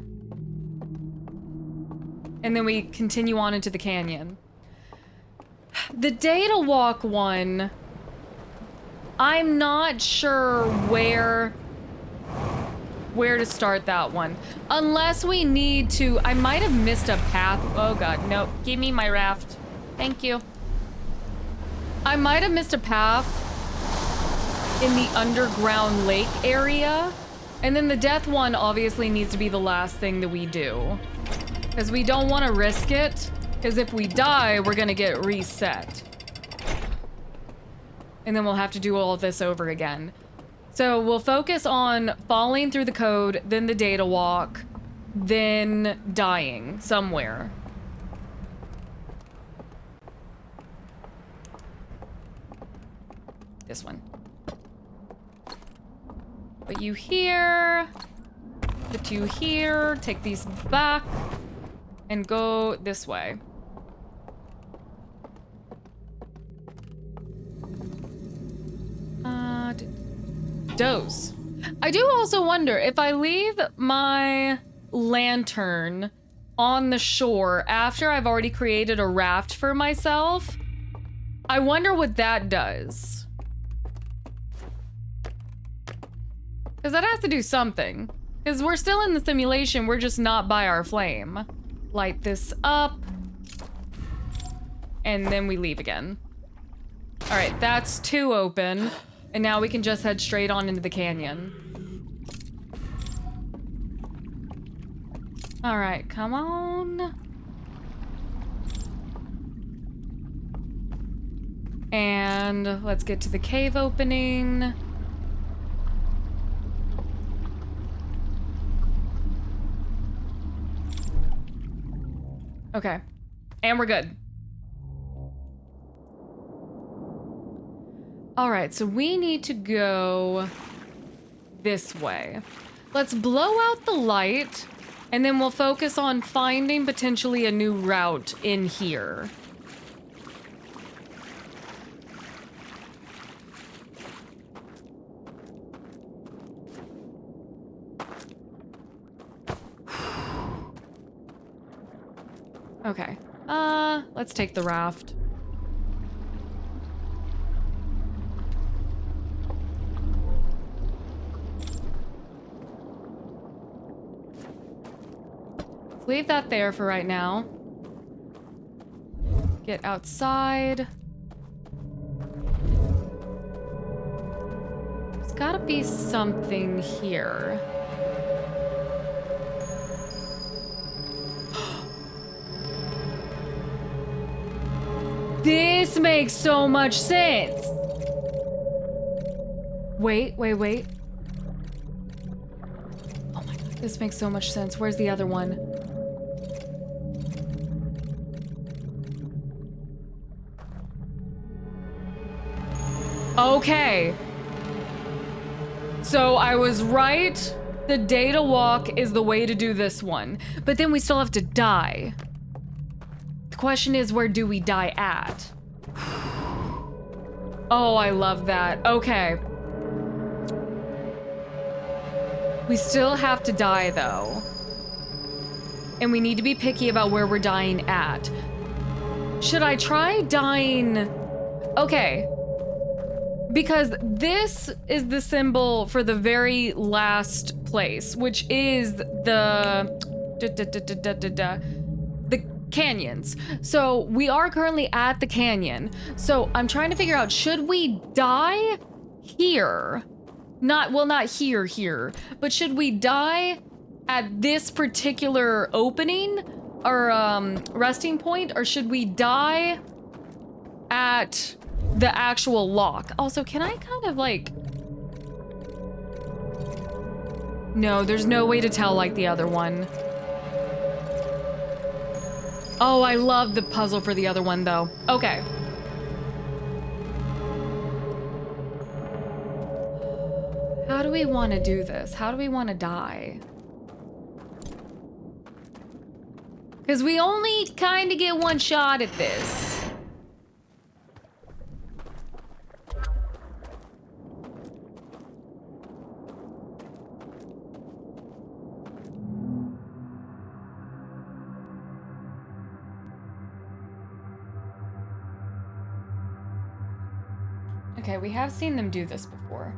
And then we continue on into the canyon. The data walk one, I'm not sure where to start that one. Unless we need to, I might have missed a path. Oh God, no, give me my raft. Thank you. I might have missed a path in the underground lake area. And then the death one obviously needs to be the last thing that we do. Because we don't want to risk it. Because if we die, we're gonna get reset. And then we'll have to do all of this over again. So we'll focus on falling through the code, then the data walk, then dying somewhere. This one. Put you here. Put you here. Take these back. And go this way. Dose. I do also wonder if I leave my lantern on the shore after I've already created a raft for myself, I wonder what that does. Because that has to do something. Because we're still in the simulation, we're just not by our flame. Light this up. And then we leave again. All right, that's 2 open. And now we can just head straight on into the canyon. All right, come on. And let's get to the cave opening. Okay, and we're good. All right, so we need to go this way. Let's blow out the light, and then we'll focus on finding potentially a new route in here. Okay, let's take the raft. Leave that there for right now. Get outside. There's gotta be something here. This makes so much sense. Wait. Oh my God, this makes so much sense. Where's the other one? Okay. So I was right. The data walk is the way to do this one. But then we still have to die. The question is, where do we die at? Oh, I love that. Okay. We still have to die, though. And we need to be picky about where we're dying at. Should I try dying? Okay. Because this is the symbol for the very last place, which is the canyons. So we are currently at the canyon. So I'm trying to figure out, should we die here? Not here, but should we die at this particular opening or resting point, or should we die at the actual lock? Also, can I kind of like... No, there's no way to tell like the other one. Oh, I love the puzzle for the other one though. Okay. How do we want to do this? How do we want to die? Because we only kind of get one shot at this. Okay, we have seen them do this before.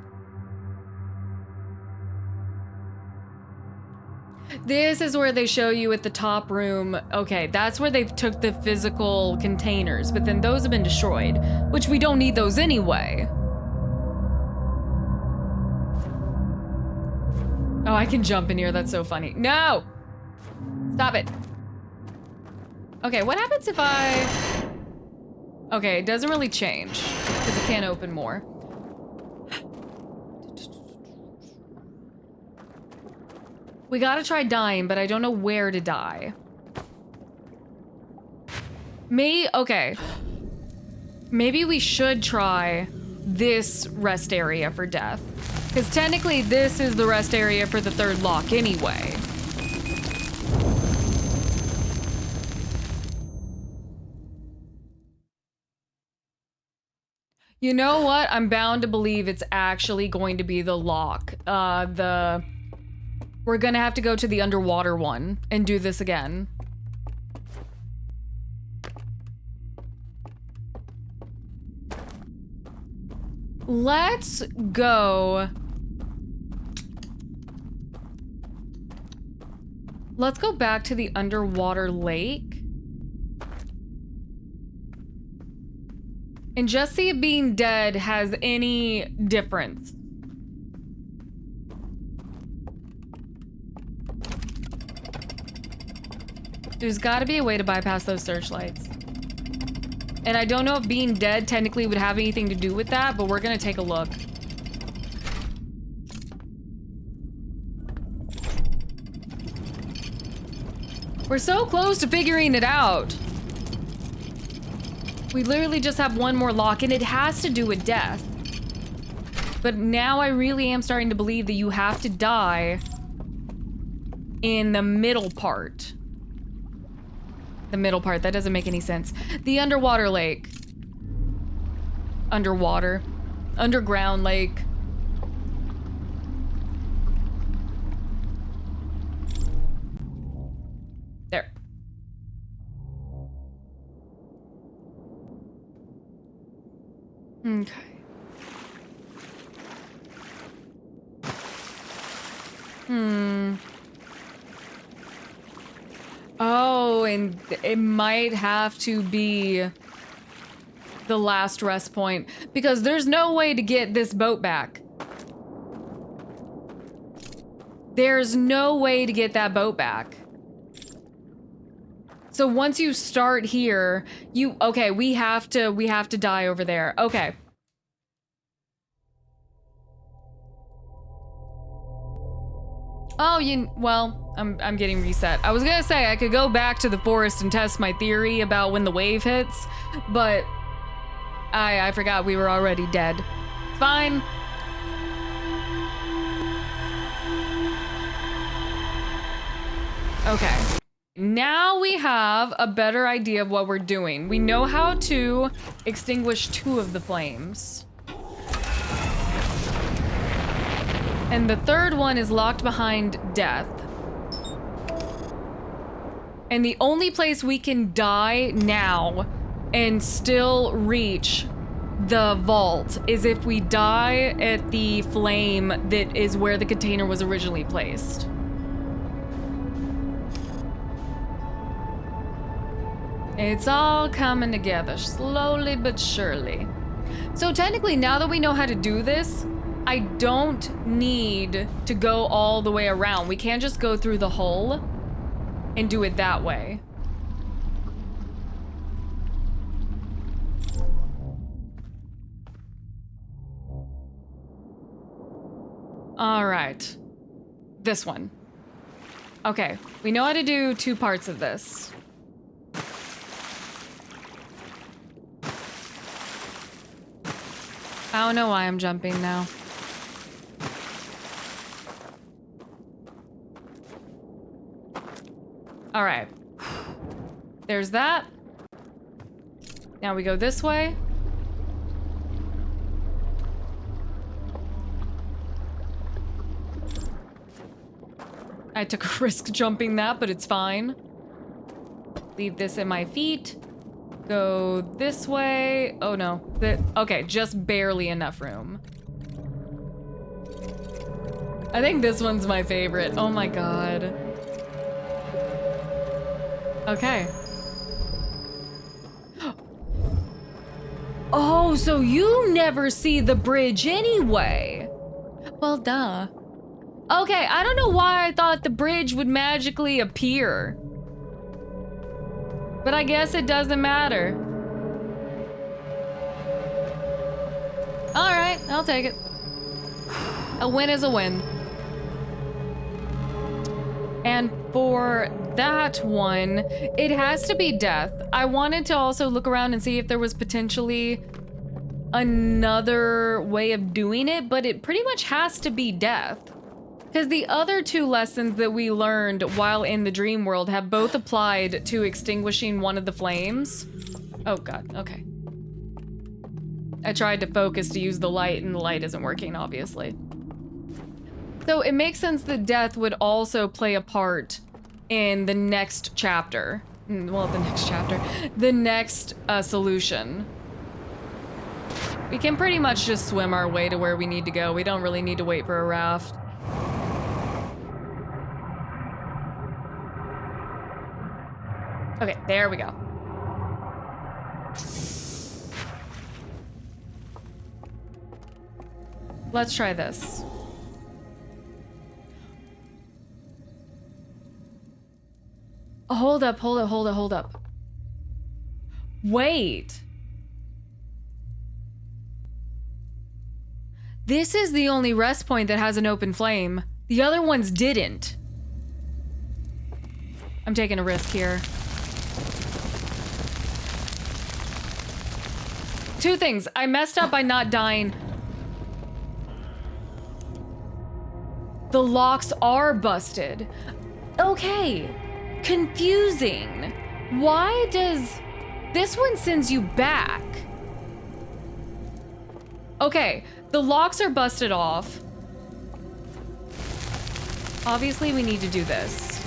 This is where they show you at the top room. Okay, that's where they've took the physical containers, but then those have been destroyed, which we don't need those anyway. Oh, I can jump in here. That's so funny. No! Stop it. Okay, what happens if I... Okay, it doesn't really change, because it can't open more. We gotta try dying, but I don't know where to die. Okay. Maybe we should try this rest area for death. Because technically this is the rest area for the third lock anyway. You know what? I'm bound to believe it's actually going to be the lock. We're gonna have to go to the underwater one and do this again. Let's go. Let's go back to the underwater lake. And just see if being dead has any difference. There's gotta be a way to bypass those searchlights. And I don't know if being dead technically would have anything to do with that, but we're gonna take a look. We're so close to figuring it out. We literally just have one more lock, and it has to do with death. But now I really am starting to believe that you have to die in the middle part. The middle part, that doesn't make any sense. The underwater lake. Underwater. Underground lake. There. Okay. Oh, and it might have to be the last rest point because there's no way to get this boat back. There's no way to get that boat back. So once you start here, okay, we have to die over there. Okay. Oh, well, I'm getting reset. I was gonna say I could go back to the forest and test my theory about when the wave hits, but I forgot we were already dead. Fine. Okay. Now we have a better idea of what we're doing. We know how to extinguish 2 of the flames. And the 3rd one is locked behind death. And the only place we can die now and still reach the vault is if we die at the flame that is where the container was originally placed. It's all coming together, slowly but surely. So technically, now that we know how to do this, I don't need to go all the way around. We can't just go through the hole and do it that way. All right. This one. Okay, we know how to do 2 parts of this. I don't know why I'm jumping now. All right. There's that. Now we go this way. I took a risk jumping that, but it's fine. Leave this at my feet. Go this way. Oh no. Okay, just barely enough room. I think this one's my favorite. Oh my god. Okay. Oh, so you never see the bridge anyway. Well, duh. Okay, I don't know why I thought the bridge would magically appear. But I guess it doesn't matter. All right, I'll take it. A win is a win. And for that one, it has to be death. I wanted to also look around and see if there was potentially another way of doing it, but it pretty much has to be death. Because the other 2 lessons that we learned while in the dream world have both applied to extinguishing one of the flames. Oh god, okay. I tried to focus to use the light, and the light isn't working, obviously. So it makes sense that death would also play a part in the next chapter. Well, the next chapter. The next solution. We can pretty much just swim our way to where we need to go. We don't really need to wait for a raft. Okay, there we go. Let's try this. Hold up, hold up, hold up, hold up. Wait. This is the only rest point that has an open flame. The other ones didn't. I'm taking a risk here. Two things. I messed up by not dying. The locks are busted. Okay. Confusing. Why does this one sends you back? Okay, the locks are busted off. Obviously, we need to do this.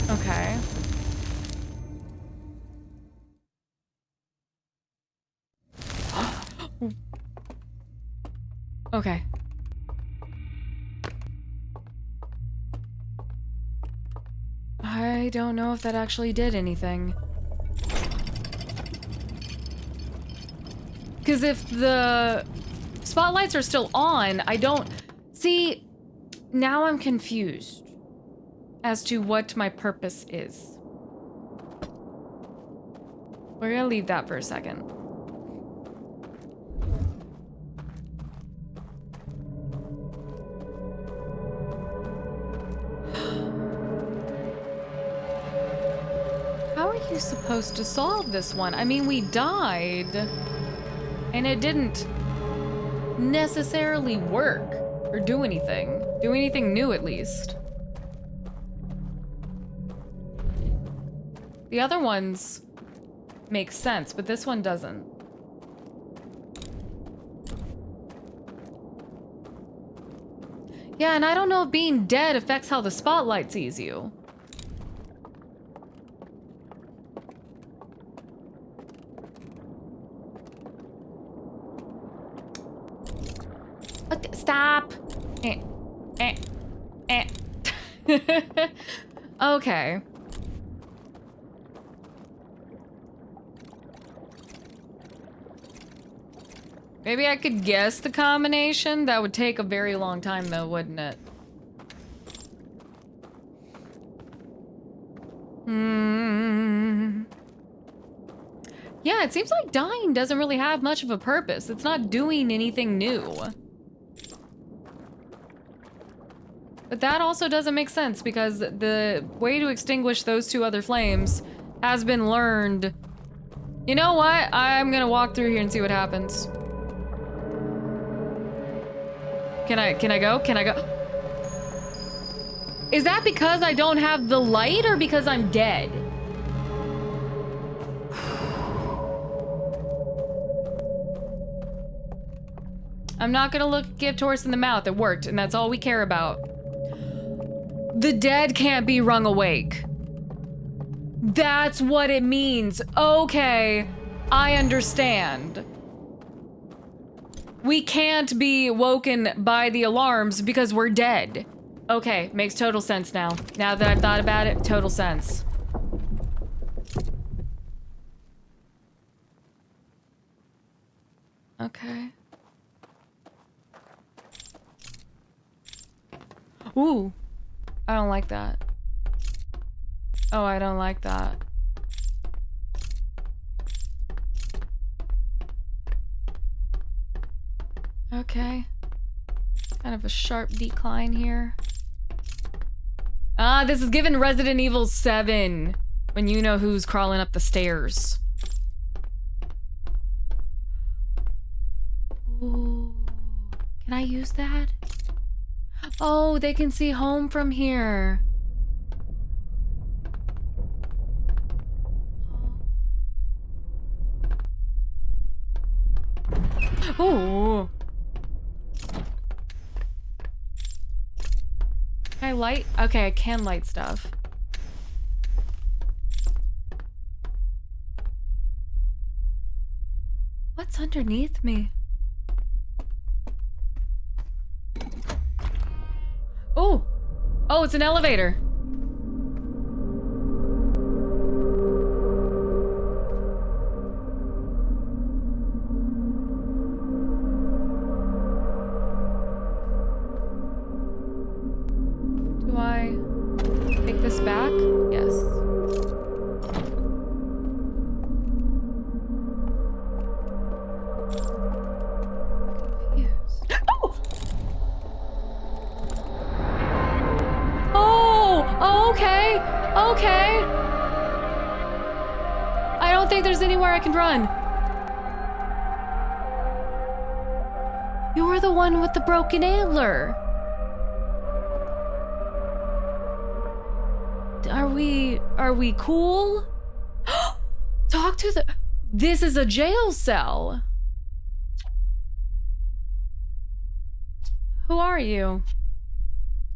Okay. Okay. I don't know if that actually did anything. Because if the spotlights are still on, I don't... See, now I'm confused as to what my purpose is. We're gonna leave that for a second. How are you supposed to solve this one? I mean, we died, and it didn't necessarily work or do anything. Do anything new, at least. The other ones make sense, but this one doesn't. Yeah, and I don't know if being dead affects how the spotlight sees you. Stop. Okay. Maybe I could guess the combination? That would take a very long time though, wouldn't it? Yeah, it seems like dying doesn't really have much of a purpose. It's not doing anything new. But that also doesn't make sense because the way to extinguish those two other flames has been learned. You know what? I'm gonna walk through here and see what happens. Can I go? Can I go? Is that because I don't have the light or because I'm dead? I'm not gonna give Taurus in the mouth. It worked, and that's all we care about. The dead can't be wrung awake. That's what it means. Okay, I understand. We can't be woken by the alarms because we're dead. Okay, makes total sense now. Now that I've thought about it, total sense. Okay. Ooh. I don't like that. Oh, I don't like that. Okay. Kind of a sharp decline here. Ah, this is given Resident Evil 7. When you know who's crawling up the stairs. Ooh. Can I use that? Oh, they can see home from here. Ooh. Can I light? Okay, I can light stuff. What's underneath me? Oh! Oh, it's an elevator. Do I take this back? Yes. Confused. Oh, okay. Okay. I don't think there's anywhere I can run. You're the one with the broken antler. Are we cool? Talk to the... This is a jail cell. Who are you?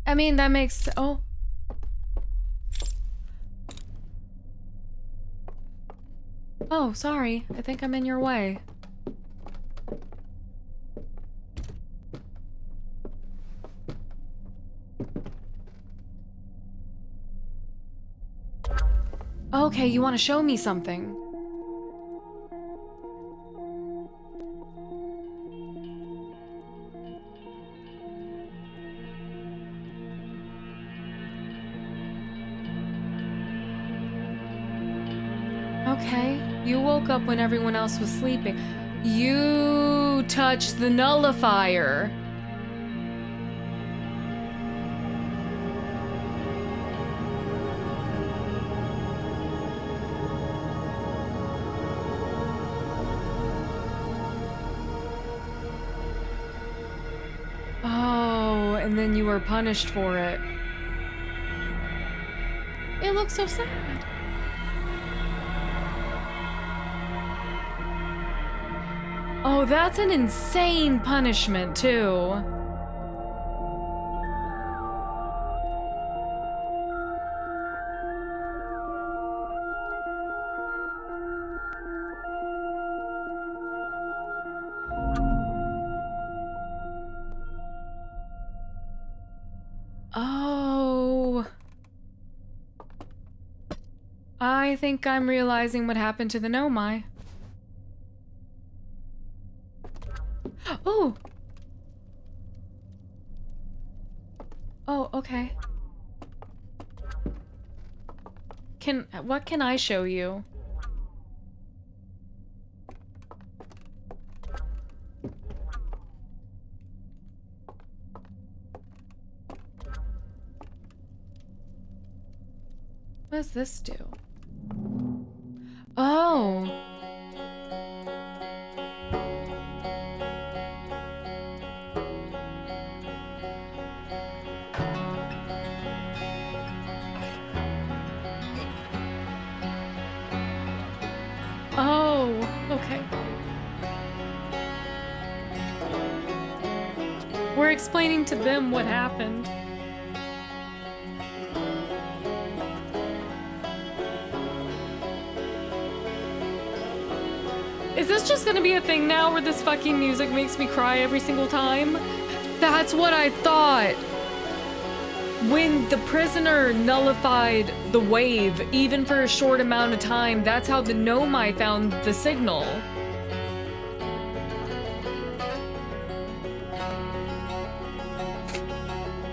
I mean, that makes... Oh. Oh, sorry. I think I'm in your way. Okay, you want to show me something. Okay, you woke up when everyone else was sleeping. You touched the nullifier. Oh, and then you were punished for it. It looks so sad. Oh, that's an insane punishment, too. Oh. I think I'm realizing what happened to the Nomai. Oh. Oh, okay. What can I show you? What does this do? Oh. Oh, okay. We're explaining to them what happened. Is this just gonna be a thing now where this fucking music makes me cry every single time? That's what I thought. When the prisoner nullified the wave, even for a short amount of time, that's how the Nomai found the signal.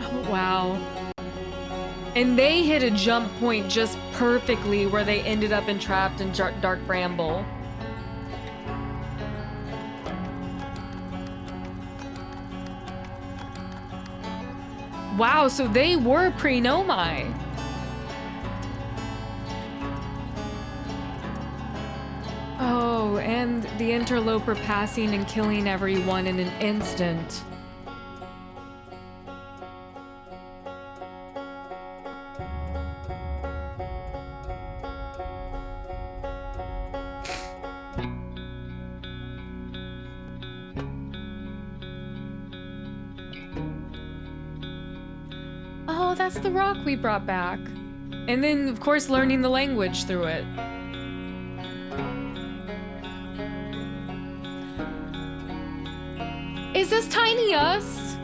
Oh, wow. And they hit a jump point just perfectly where they ended up entrapped in Dark Bramble. Wow, so they were pre-Nomai. Oh, and the interloper passing and killing everyone in an instant. that's the rock we brought back. And then, of course, learning the language through it. Is this Tiny Us?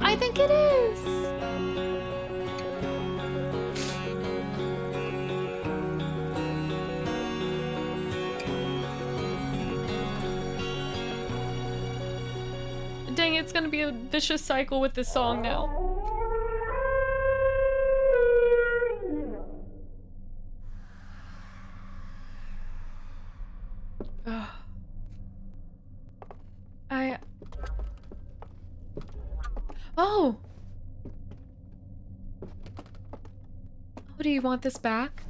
I think it is. Dang, it's gonna be a vicious cycle with this song now. Oh! Oh, do you want this back?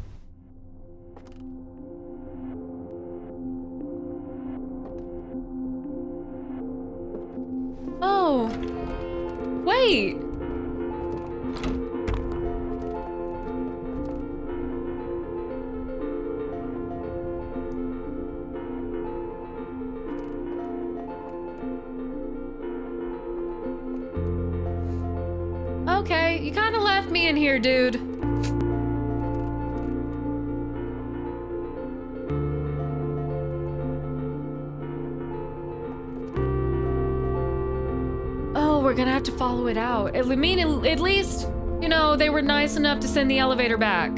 Oh! Wait! Okay, you kind of left me in here, dude. Oh, we're gonna have to follow it out. I mean, at least, you know, they were nice enough to send the elevator back.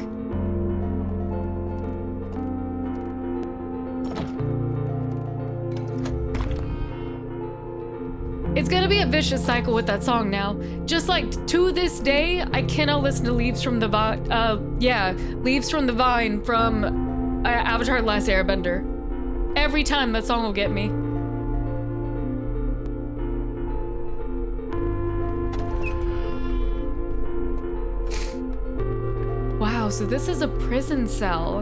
It's gonna be a vicious cycle with that song now. Just like to this day, I cannot listen to Leaves from the Vine, Leaves from the Vine from Avatar: The Last Airbender. Every time that song will get me. Wow, so this is a prison cell.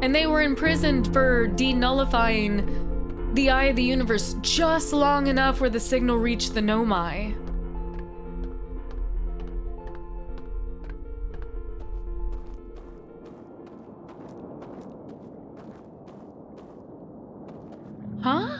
And they were imprisoned for denullifying the Eye of the Universe just long enough where the signal reached the Nomai. Huh?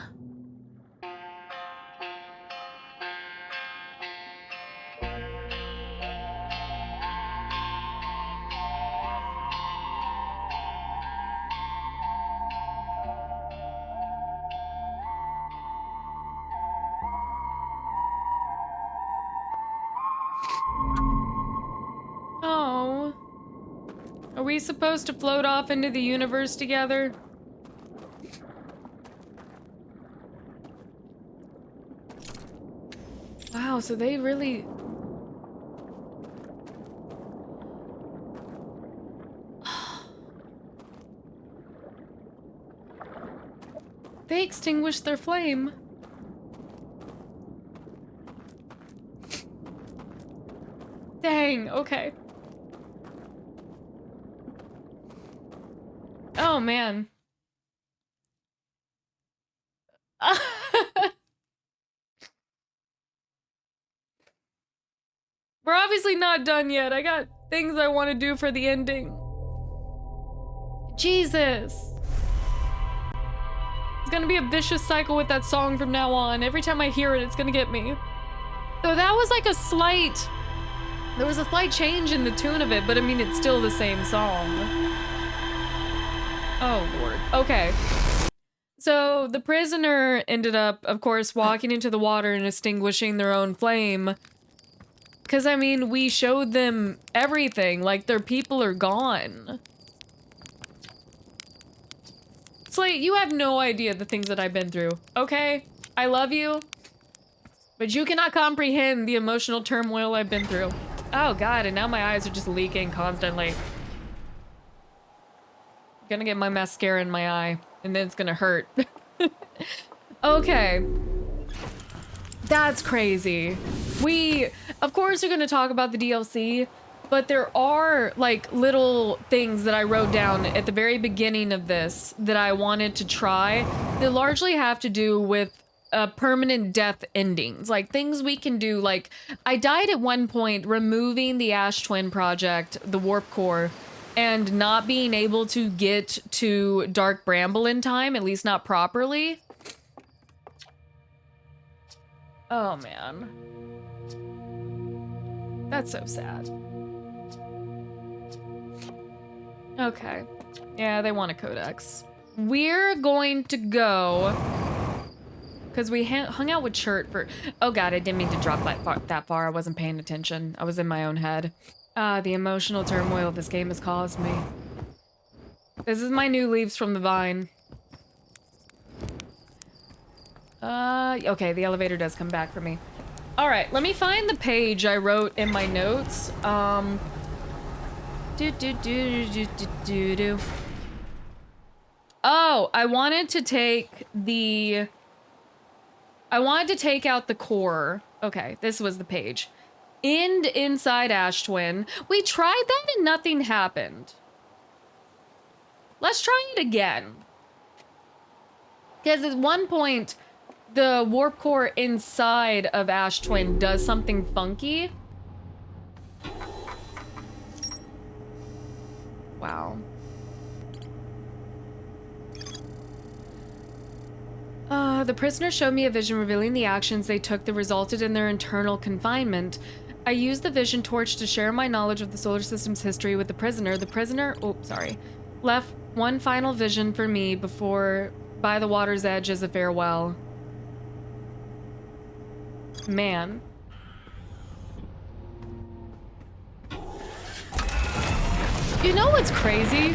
Oh. Are we supposed to float off into the universe together? Wow, so they really... They extinguished their flame. Dang, okay. Oh, man. We're obviously not done yet. I got things I want to do for the ending. Jesus. It's gonna be a vicious cycle with that song from now on. Every time I hear it, it's gonna get me. So that was like a slight... There was a slight change in the tune of it, but I mean, it's still the same song. Oh, Lord. Okay. So the prisoner ended up, of course, walking into the water and extinguishing their own flame. Because, I mean, we showed them everything. Like, their people are gone. Slate, you have no idea the things that I've been through, okay? I love you, but you cannot comprehend the emotional turmoil I've been through. Oh, God, and now my eyes are just leaking constantly. I'm gonna get my mascara in my eye, and then it's gonna hurt. Okay. That's crazy. We, of course, are gonna talk about the DLC, but there are, like, little things that I wrote down at the very beginning of this that I wanted to try that largely have to do with permanent death endings. Like, things we can do, like, I died at one point removing the Ash Twin project, the Warp Core, and not being able to get to Dark Bramble in time, at least not properly. Oh, man. That's so sad. Okay. Yeah, they want a codex. We're going to go... Because we hung out with Chert for... Oh god, I didn't mean to drop that far. I wasn't paying attention. I was in my own head. The emotional turmoil this game has caused me. This is my new leaves from the vine. Okay, the elevator does come back for me. Alright, let me find the page I wrote in my notes. Oh, I wanted to take the... I wanted to take out the core. Okay, this was the page. End inside Ash Twin. We tried that and nothing happened. Let's try it again. Because at one point, the warp core inside of Ash Twin does something funky. Wow. The prisoner showed me a vision revealing the actions they took that resulted in their internal confinement. I used the vision torch to share my knowledge of the solar system's history with the prisoner. The prisoner, left one final vision for me by the water's edge as a farewell. Man. You know what's crazy?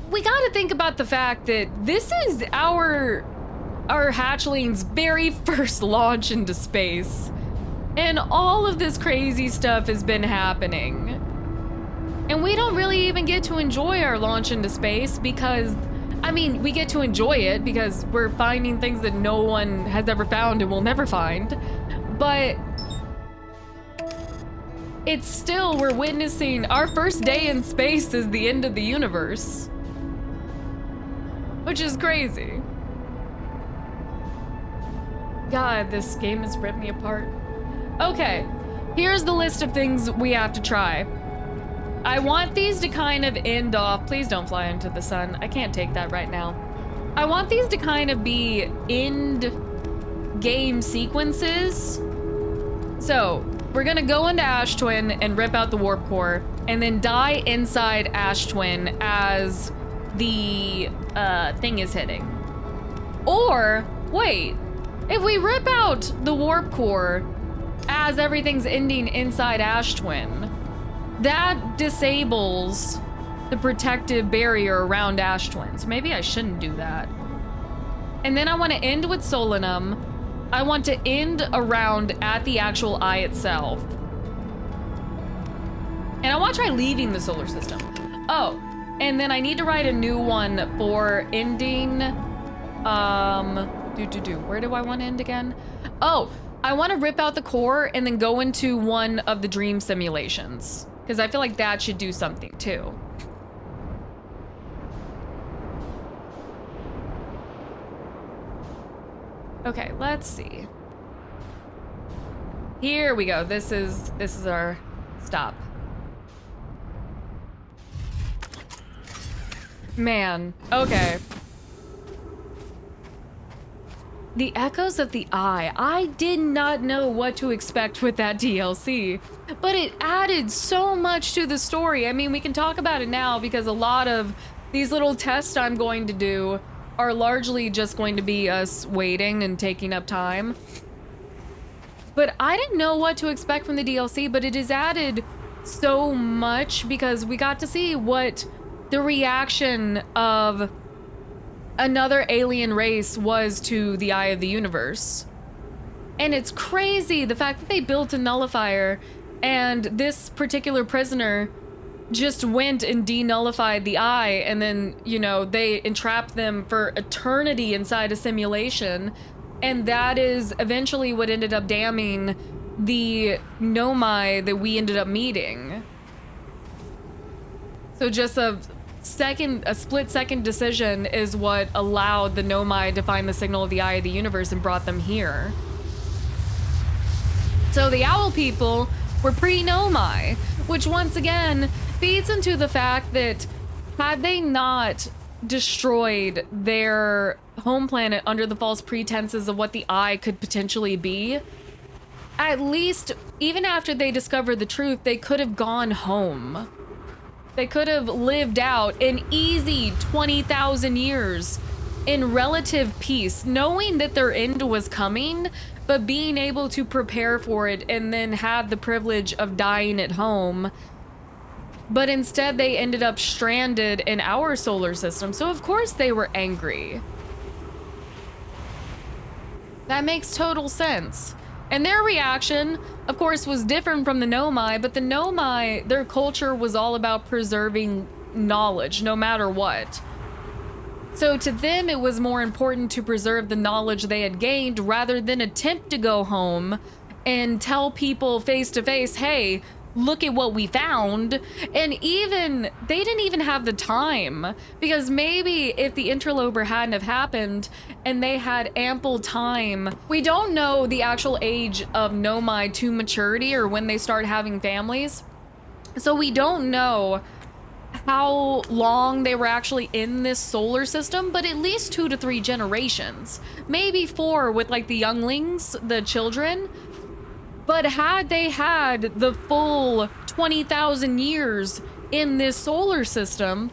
We gotta think about the fact that this is our hatchling's very first launch into space. And all of this crazy stuff has been happening. And we don't really even get to enjoy our launch into space because, I mean, we get to enjoy it because we're finding things that no one has ever found and will never find. But it's still, we're witnessing our first day in space is the end of the universe. Which is crazy. God, this game has ripped me apart. Okay, here's the list of things we have to try. I want these to kind of end off. Please don't fly into the sun. I can't take that right now. I want these to kind of be end game sequences. So, we're gonna go into Ash Twin and rip out the warp core, and then die inside Ash Twin as the thing is hitting. Or, wait, if we rip out the warp core as everything's ending inside Ash Twin, that disables the protective barrier around Ash Twin. So maybe I shouldn't do that. And then I want to end with Solanum. I want to end around at the actual eye itself. And I want to try leaving the solar system. Oh, and then I need to write a new one for ending, where do I want to end again? Oh, I want to rip out the core and then go into one of the dream simulations. Because I feel like that should do something too. Okay, let's see. Here we go. This is our stop. Man, okay. The Echoes of the Eye. I did not know what to expect with that DLC, but it added so much to the story. I mean, we can talk about it now because a lot of these little tests I'm going to do are largely just going to be us waiting and taking up time. But I didn't know what to expect from the DLC, but it has added so much because we got to see what the reaction of another alien race was to the Eye of the Universe. And it's crazy the fact that they built a nullifier and this particular prisoner just went and denullified the eye, and then, you know, they entrapped them for eternity inside a simulation, and that is eventually what ended up damning the Nomai that we ended up meeting. So just a split-second decision is what allowed the Nomai to find the signal of the Eye of the Universe and brought them here. So the Owl people were pre-Nomai, which once again feeds into the fact that had they not destroyed their home planet under the false pretenses of what the Eye could potentially be, at least, even after they discovered the truth, they could have gone home. They could have lived out an easy 20,000 years in relative peace, knowing that their end was coming, but being able to prepare for it and then have the privilege of dying at home. But instead, they ended up stranded in our solar system, so of course they were angry. That makes total sense. And their reaction, of course, was different from the Nomai, but the Nomai, their culture was all about preserving knowledge, no matter what. So to them, it was more important to preserve the knowledge they had gained rather than attempt to go home and tell people face to face, hey, look at what we found. And even, they didn't even have the time, because maybe if the interloper hadn't have happened and they had ample time, we don't know the actual age of Nomai to maturity or when they start having families. So we don't know how long they were actually in this solar system, but at least 2 to 3 generations, maybe 4 with like the younglings, the children. But had they had the full 20,000 years in this solar system,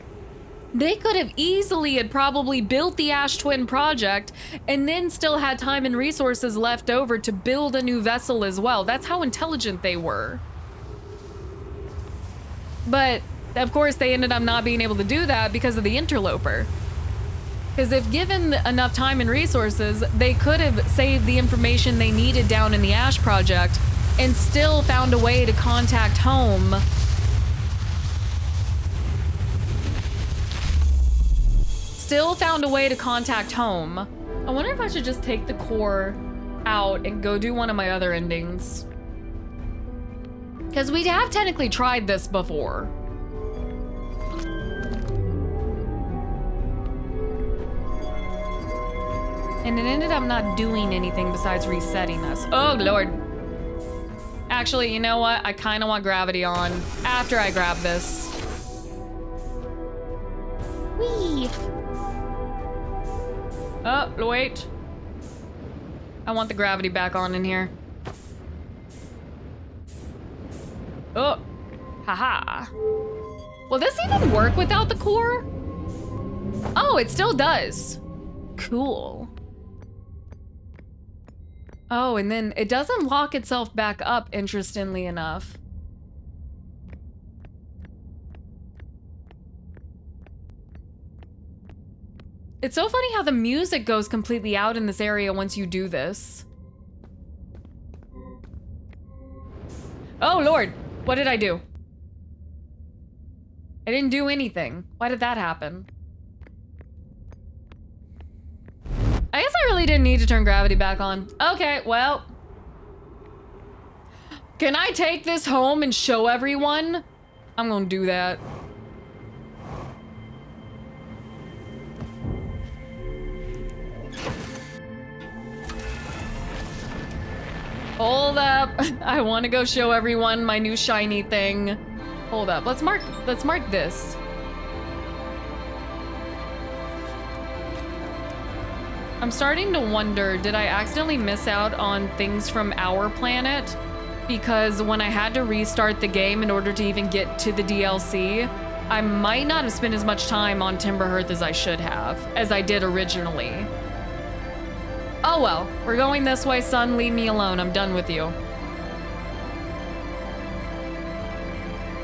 they could have easily had probably built the Ash Twin project and then still had time and resources left over to build a new vessel as well. That's how intelligent they were. But of course, they ended up not being able to do that because of the interloper. Because if given enough time and resources, they could have saved the information they needed down in the Ash Project and still found a way to contact home. Still found a way to contact home. I wonder if I should just take the core out and go do one of my other endings. Because we have technically tried this before. And it ended up not doing anything besides resetting us. Oh, Lord. Actually, you know what? I kind of want gravity on after I grab this. Whee! Oh, wait. I want the gravity back on in here. Oh, haha. Will this even work without the core? Oh, it still does. Cool. Oh, and then it doesn't lock itself back up, interestingly enough. It's so funny how the music goes completely out in this area once you do this. Oh, Lord. What did I do? I didn't do anything. Why did that happen? I guess I really didn't need to turn gravity back on. Okay, well. Can I take this home and show everyone? I'm gonna do that. Hold up. I want to go show everyone my new shiny thing. Hold up. Let's mark this. I'm starting to wonder, did I accidentally miss out on things from our planet? Because when I had to restart the game in order to even get to the DLC, I might not have spent as much time on Timberhearth as I should have, as I did originally. Oh well, we're going this way, son. Leave me alone. I'm done with you. All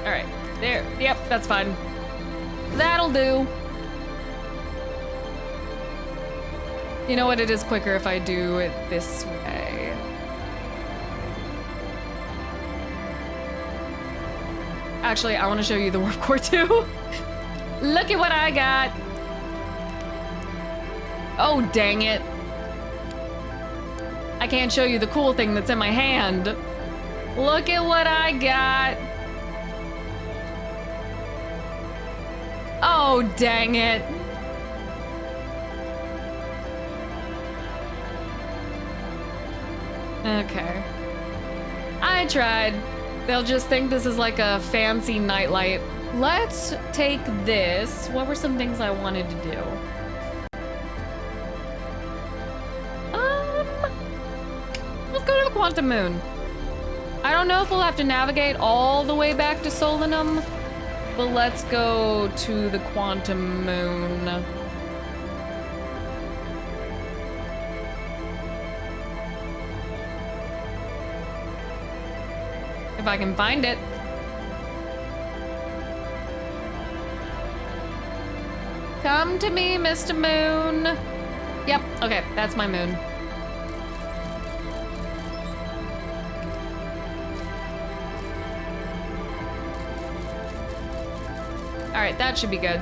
right, there. Yep, that's fine. That'll do. You know what? It is quicker if I do it this way. Actually, I want to show you the warp core too. Look at what I got. Oh, dang it. I can't show you the cool thing that's in my hand. Look at what I got. Oh, dang it. Okay. I tried. They'll just think this is like a fancy nightlight. Let's take this. What were some things I wanted to do? Let's go to the Quantum Moon. I don't know if we'll have to navigate all the way back to Solanum, but let's go to the Quantum Moon. If I can find it. Come to me, Mr. Moon. Yep, okay, that's my moon. All right, that should be good.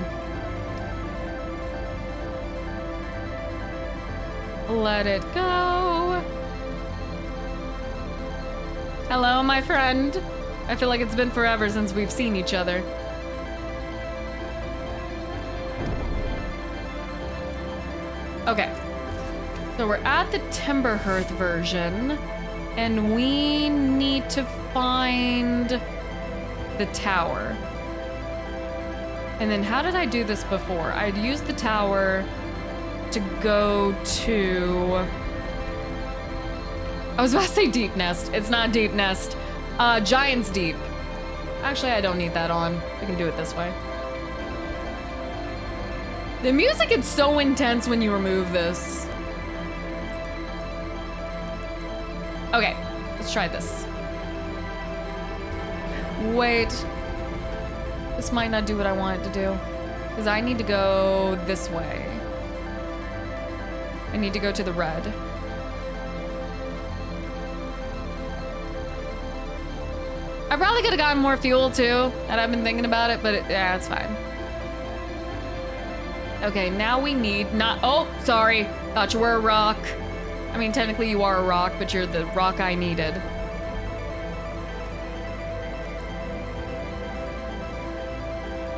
Let it go. Hello, my friend. I feel like it's been forever since we've seen each other. Okay. So we're at the Timberhearth version, and we need to find the tower. And then how did I do this before? I'd used the tower to go to... I was about to say Deep Nest. It's not Deep Nest. Giant's Deep. Actually, I don't need that on. We can do it this way. The music is so intense when you remove this. Okay, let's try this. Wait. This might not do what I want it to do. Because I need to go this way. I need to go to the red. I probably could have gotten more fuel too, and I've been thinking about it, but yeah, it's fine. Okay, now we need not, oh, sorry. Thought you were a rock. I mean, technically you are a rock, but you're the rock I needed.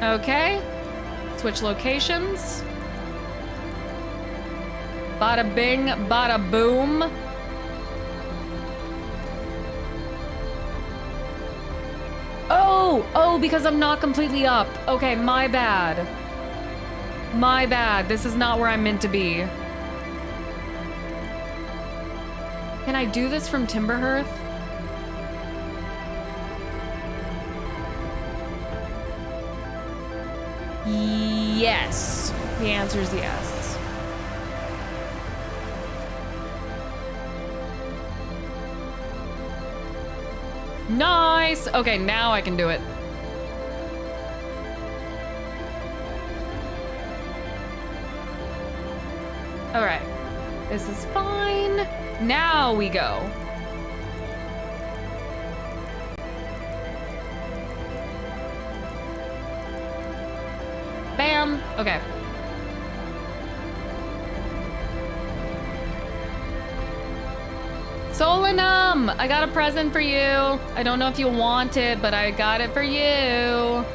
Okay, switch locations. Bada bing, bada boom. Oh, because I'm not completely up. Okay, my bad. My bad. This is not where I'm meant to be. Can I do this from Timberhearth? Yes. The answer is yes. Nice. Okay, now I can do it. All right. This is fine. Now we go. Bam. Okay. Solanum, I got a present for you. I don't know if you want it, but I got it for you.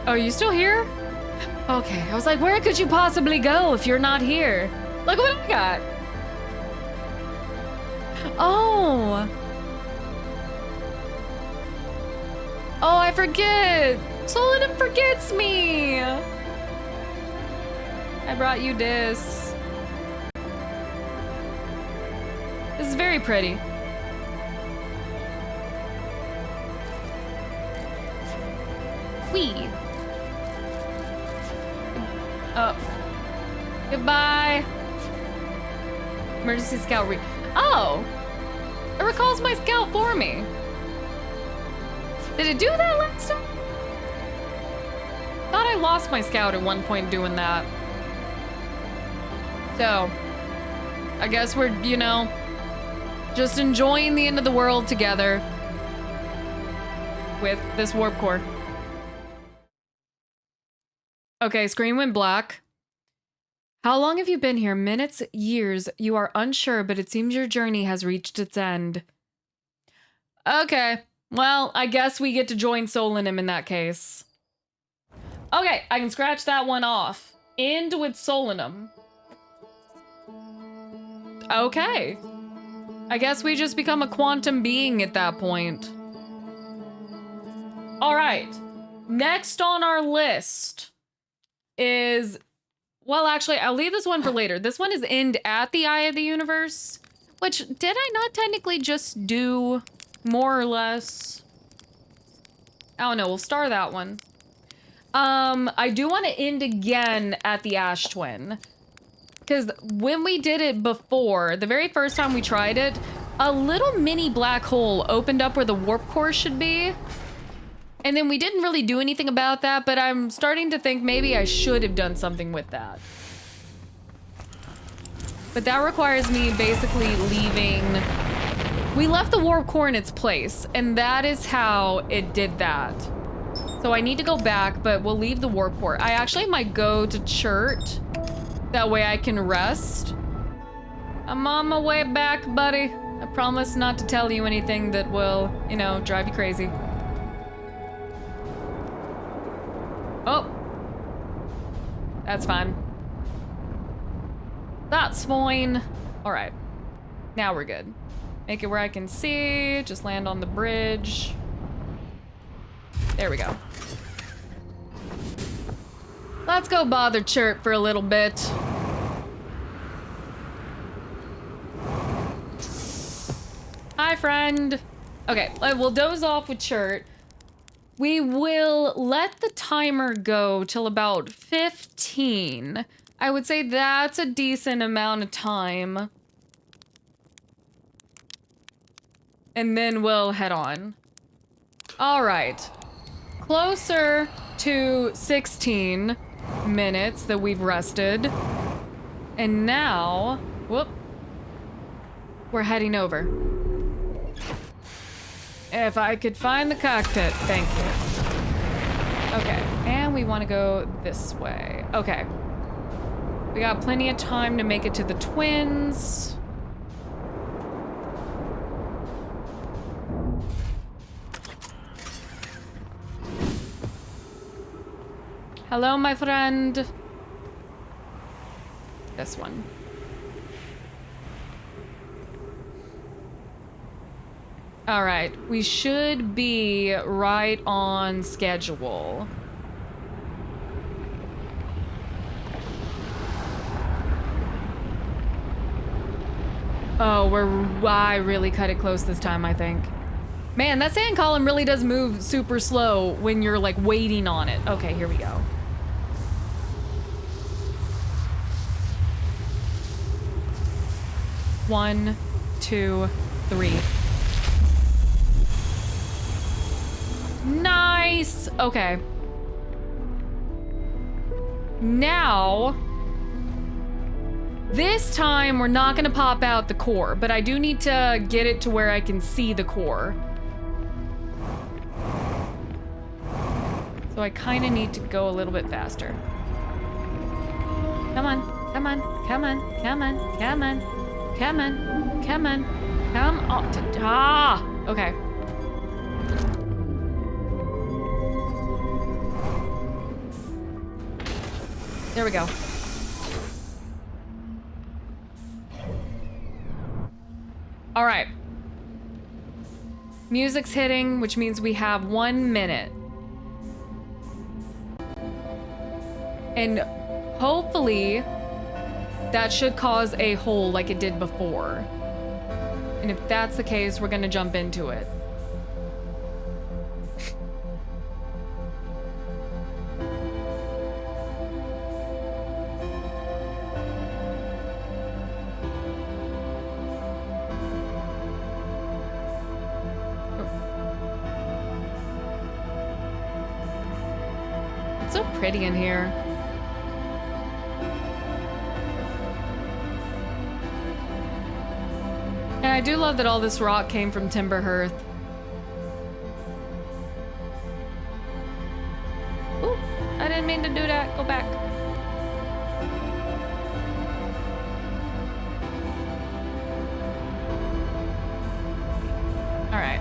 Oh, are you still here? Okay, I was like, where could you possibly go if you're not here? Look what I got. Oh. Oh, I forget. Solanum forgets me. I brought you this. This is very pretty. Whee. Oh. Goodbye. Emergency scout oh! It recalls my scout for me. Did it do that last time? Thought I lost my scout at one point doing that. So, I guess we're, you know, just enjoying the end of the world together with this warp core. Okay, screen went black. How long have you been here? Minutes, years? You are unsure, but it seems your journey has reached its end. Okay, well, I guess we get to join Solanum in that case. Okay, I can scratch that one off. End with Solanum. Okay. I guess we just become a quantum being at that point. All right. Next on our list is, well, actually, I'll leave this one for later. This one is End at the Eye of the Universe, which did I not technically just do more or less? I don't know. We'll star that one. I do want to end again at the Ash Twin. Because when we did it before, the very first time we tried it, a little mini black hole opened up where the warp core should be. And then we didn't really do anything about that, but I'm starting to think maybe I should have done something with that. But that requires me basically leaving... We left the warp core in its place, and that is how it did that. So I need to go back, but we'll leave the warp core. I actually might go to Chert. That way I can rest. I'm on my way back, buddy. I promise not to tell you anything that will, you know, drive you crazy. Oh. That's fine. That's fine. All right. Now we're good. Make it where I can see. Just land on the bridge. There we go. Let's go bother Chert for a little bit. Hi, friend. Okay, we'll doze off with Chert. We will let the timer go till about 15. I would say that's a decent amount of time. And then we'll head on. All right. Closer to 16 minutes that we've rested. And now, whoop, we're heading over. If I could find the cockpit, thank you. Okay, and we want to go this way. Okay. We got plenty of time to make it to the twins. Hello, my friend. This one. All right, we should be right on schedule. Oh, I really cut it close this time, I think. Man, that sand column really does move super slow when you're like waiting on it. Okay, here we go. One, two, three. Nice! Okay. Now, this time we're not gonna pop out the core, but I do need to get it to where I can see the core. So I kind of need to go a little bit faster. Come on, come on, come on, come on, come on, come on, come on, come on. Ah! Okay. There we go. All right. Music's hitting, which means we have 1 minute. And hopefully that should cause a hole like it did before. And if that's the case, we're gonna jump into it. It's so pretty in here. And I do love that all this rock came from Timber Hearth. Ooh, I didn't mean to do that. Go back. All right.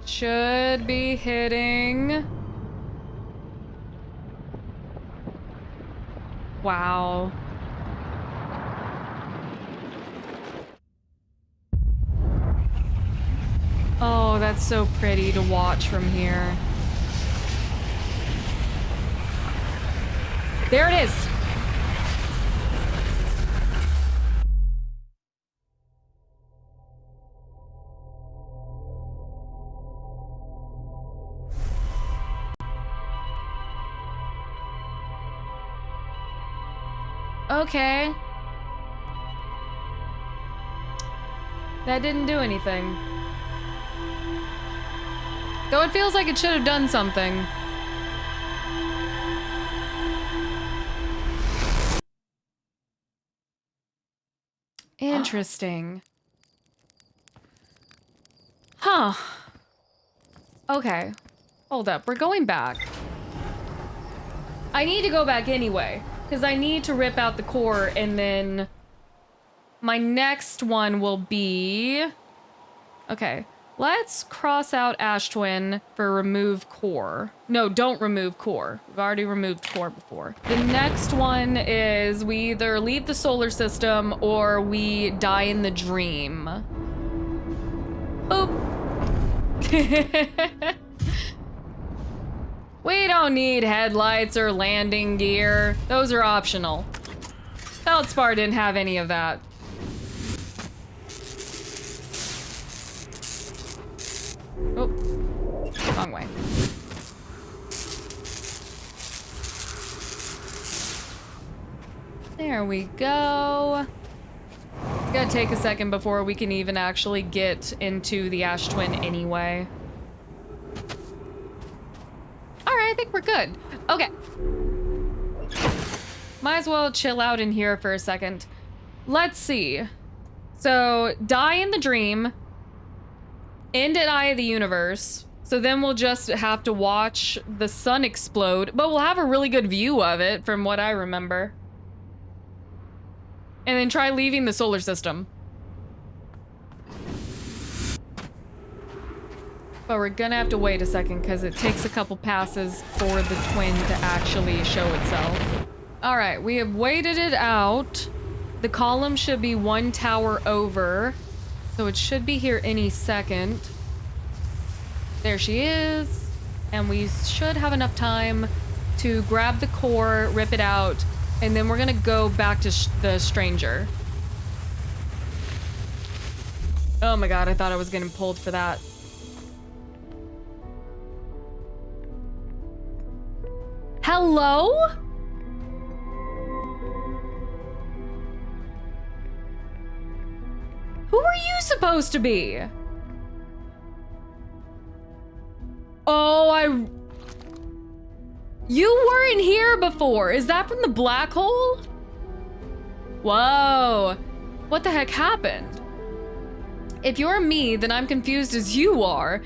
Should be hitting Wow. Oh, that's so pretty to watch from here. There it is. Okay. That didn't do anything. Though it feels like it should have done something. Interesting. Huh. Okay. Hold up. We're going back. I need to go back anyway, because I need to rip out the core, and then my next one will be... Okay. Let's cross out Ash Twin for remove core. No, don't remove core. We've already removed core before. The next one is we either leave the solar system or we die in the dream. Boop. We don't need headlights or landing gear. Those are optional. Feldspar didn't have any of that. Oh, wrong way. There we go. It's gonna take a second before we can even actually get into the Ash Twin anyway. All right, I think we're good. Okay. Might as well chill out in here for a second. Let's see. So, die in the dream. End at Eye of the Universe. So then we'll just have to watch the sun explode, but we'll have a really good view of it from what I remember. And then try leaving the solar system. But we're gonna have to wait a second because it takes a couple passes for the twin to actually show itself. All right, we have waited it out. The column should be one tower over. So it should be here any second. There she is. And we should have enough time to grab the core, rip it out, and then we're gonna go back to the stranger. Oh my god, I thought I was getting pulled for that. Hello? Who are you supposed to be? Oh, you weren't here before. Is that from the black hole? Whoa. What the heck happened? If you're me, then I'm confused as you are.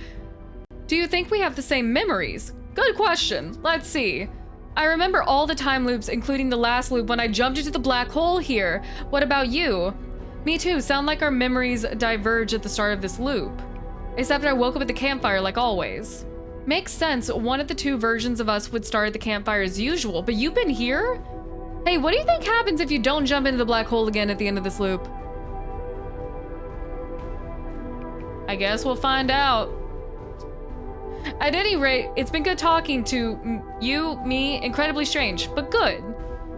Do you think we have the same memories? Good question. Let's see. I remember all the time loops, including the last loop when I jumped into the black hole here. What about you? Me too, sound like our memories diverge at the start of this loop. Except I woke up at the campfire like always. Makes sense, one of the two versions of us would start at the campfire as usual, but you've been here? Hey, what do you think happens if you don't jump into the black hole again at the end of this loop? I guess we'll find out. At any rate, it's been good talking to you, me, incredibly strange, but good.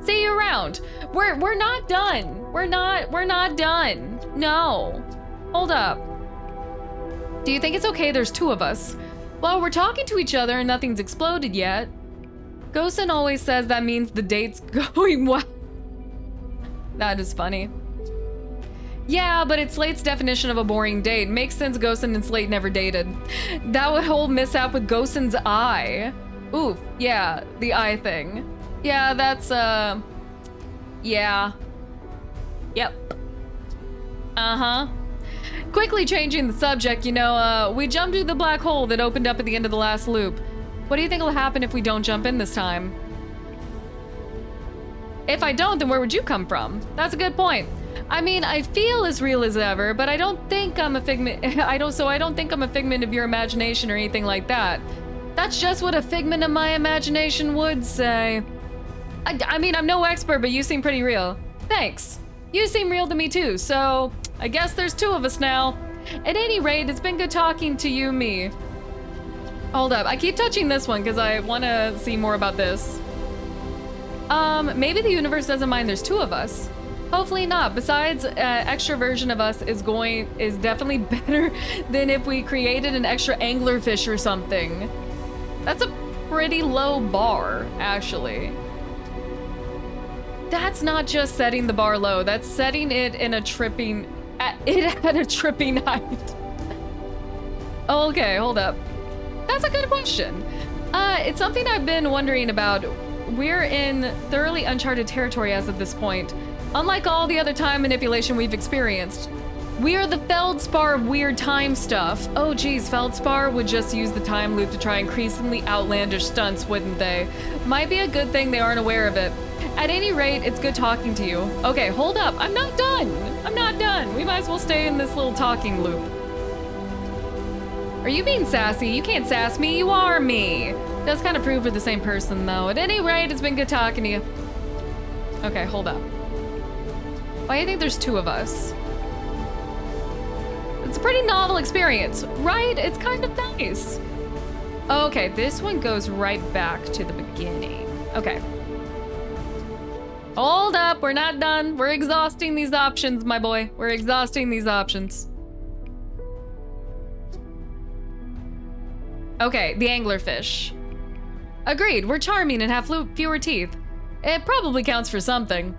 See you around. We're not done. We're not done. No. Hold up. Do you think it's okay there's two of us? Well, we're talking to each other and nothing's exploded yet. Ghostin always says that means the date's going well. That is funny. Yeah, but it's Slate's definition of a boring date. Makes sense Ghostin and Slate never dated. That whole mishap with Ghostin's eye. Oof, yeah, the eye thing. Yeah, that's, yeah. Yep. Uh-huh. Quickly changing the subject, you know, we jumped into the black hole that opened up at the end of the last loop. What do you think will happen if we don't jump in this time? If I don't, then where would you come from? That's a good point. I mean, I feel as real as ever, but I don't think I'm a figment, I don't think I'm a figment of your imagination or anything like that. That's just what a figment of my imagination would say. I mean, I'm no expert, but you seem pretty real. Thanks. You seem real to me too, so I guess there's two of us now. At any rate, it's been good talking to you, me. Hold up, I keep touching this one because I want to see more about this. Maybe the universe doesn't mind there's two of us. Hopefully not. Besides, extra version of us is definitely better than if we created an extra anglerfish or something. That's a pretty low bar, actually. That's not just setting the bar low, that's setting it in a tripping, at a tripping height. Okay, hold up. That's a good question. It's something I've been wondering about. We're in thoroughly uncharted territory as of this point. Unlike all the other time manipulation we've experienced, we are the feldspar of weird time stuff. Oh geez, feldspar would just use the time loop to try increasingly outlandish stunts, wouldn't they? Might be a good thing they aren't aware of it. At any rate, it's good talking to you. Okay, hold up, I'm not done. I'm not done. We might as well stay in this little talking loop. Are you being sassy? You can't sass me, you are me. Does kind of prove we're the same person though. At any rate, it's been good talking to you. Okay, hold up. Why do you think there's two of us? It's a pretty novel experience, right? It's kind of nice. Okay, this one goes right back to the beginning. Okay. Hold up, we're not done. We're exhausting these options, my boy. We're exhausting these options. Okay, the anglerfish. Agreed, we're charming and have fewer teeth. It probably counts for something.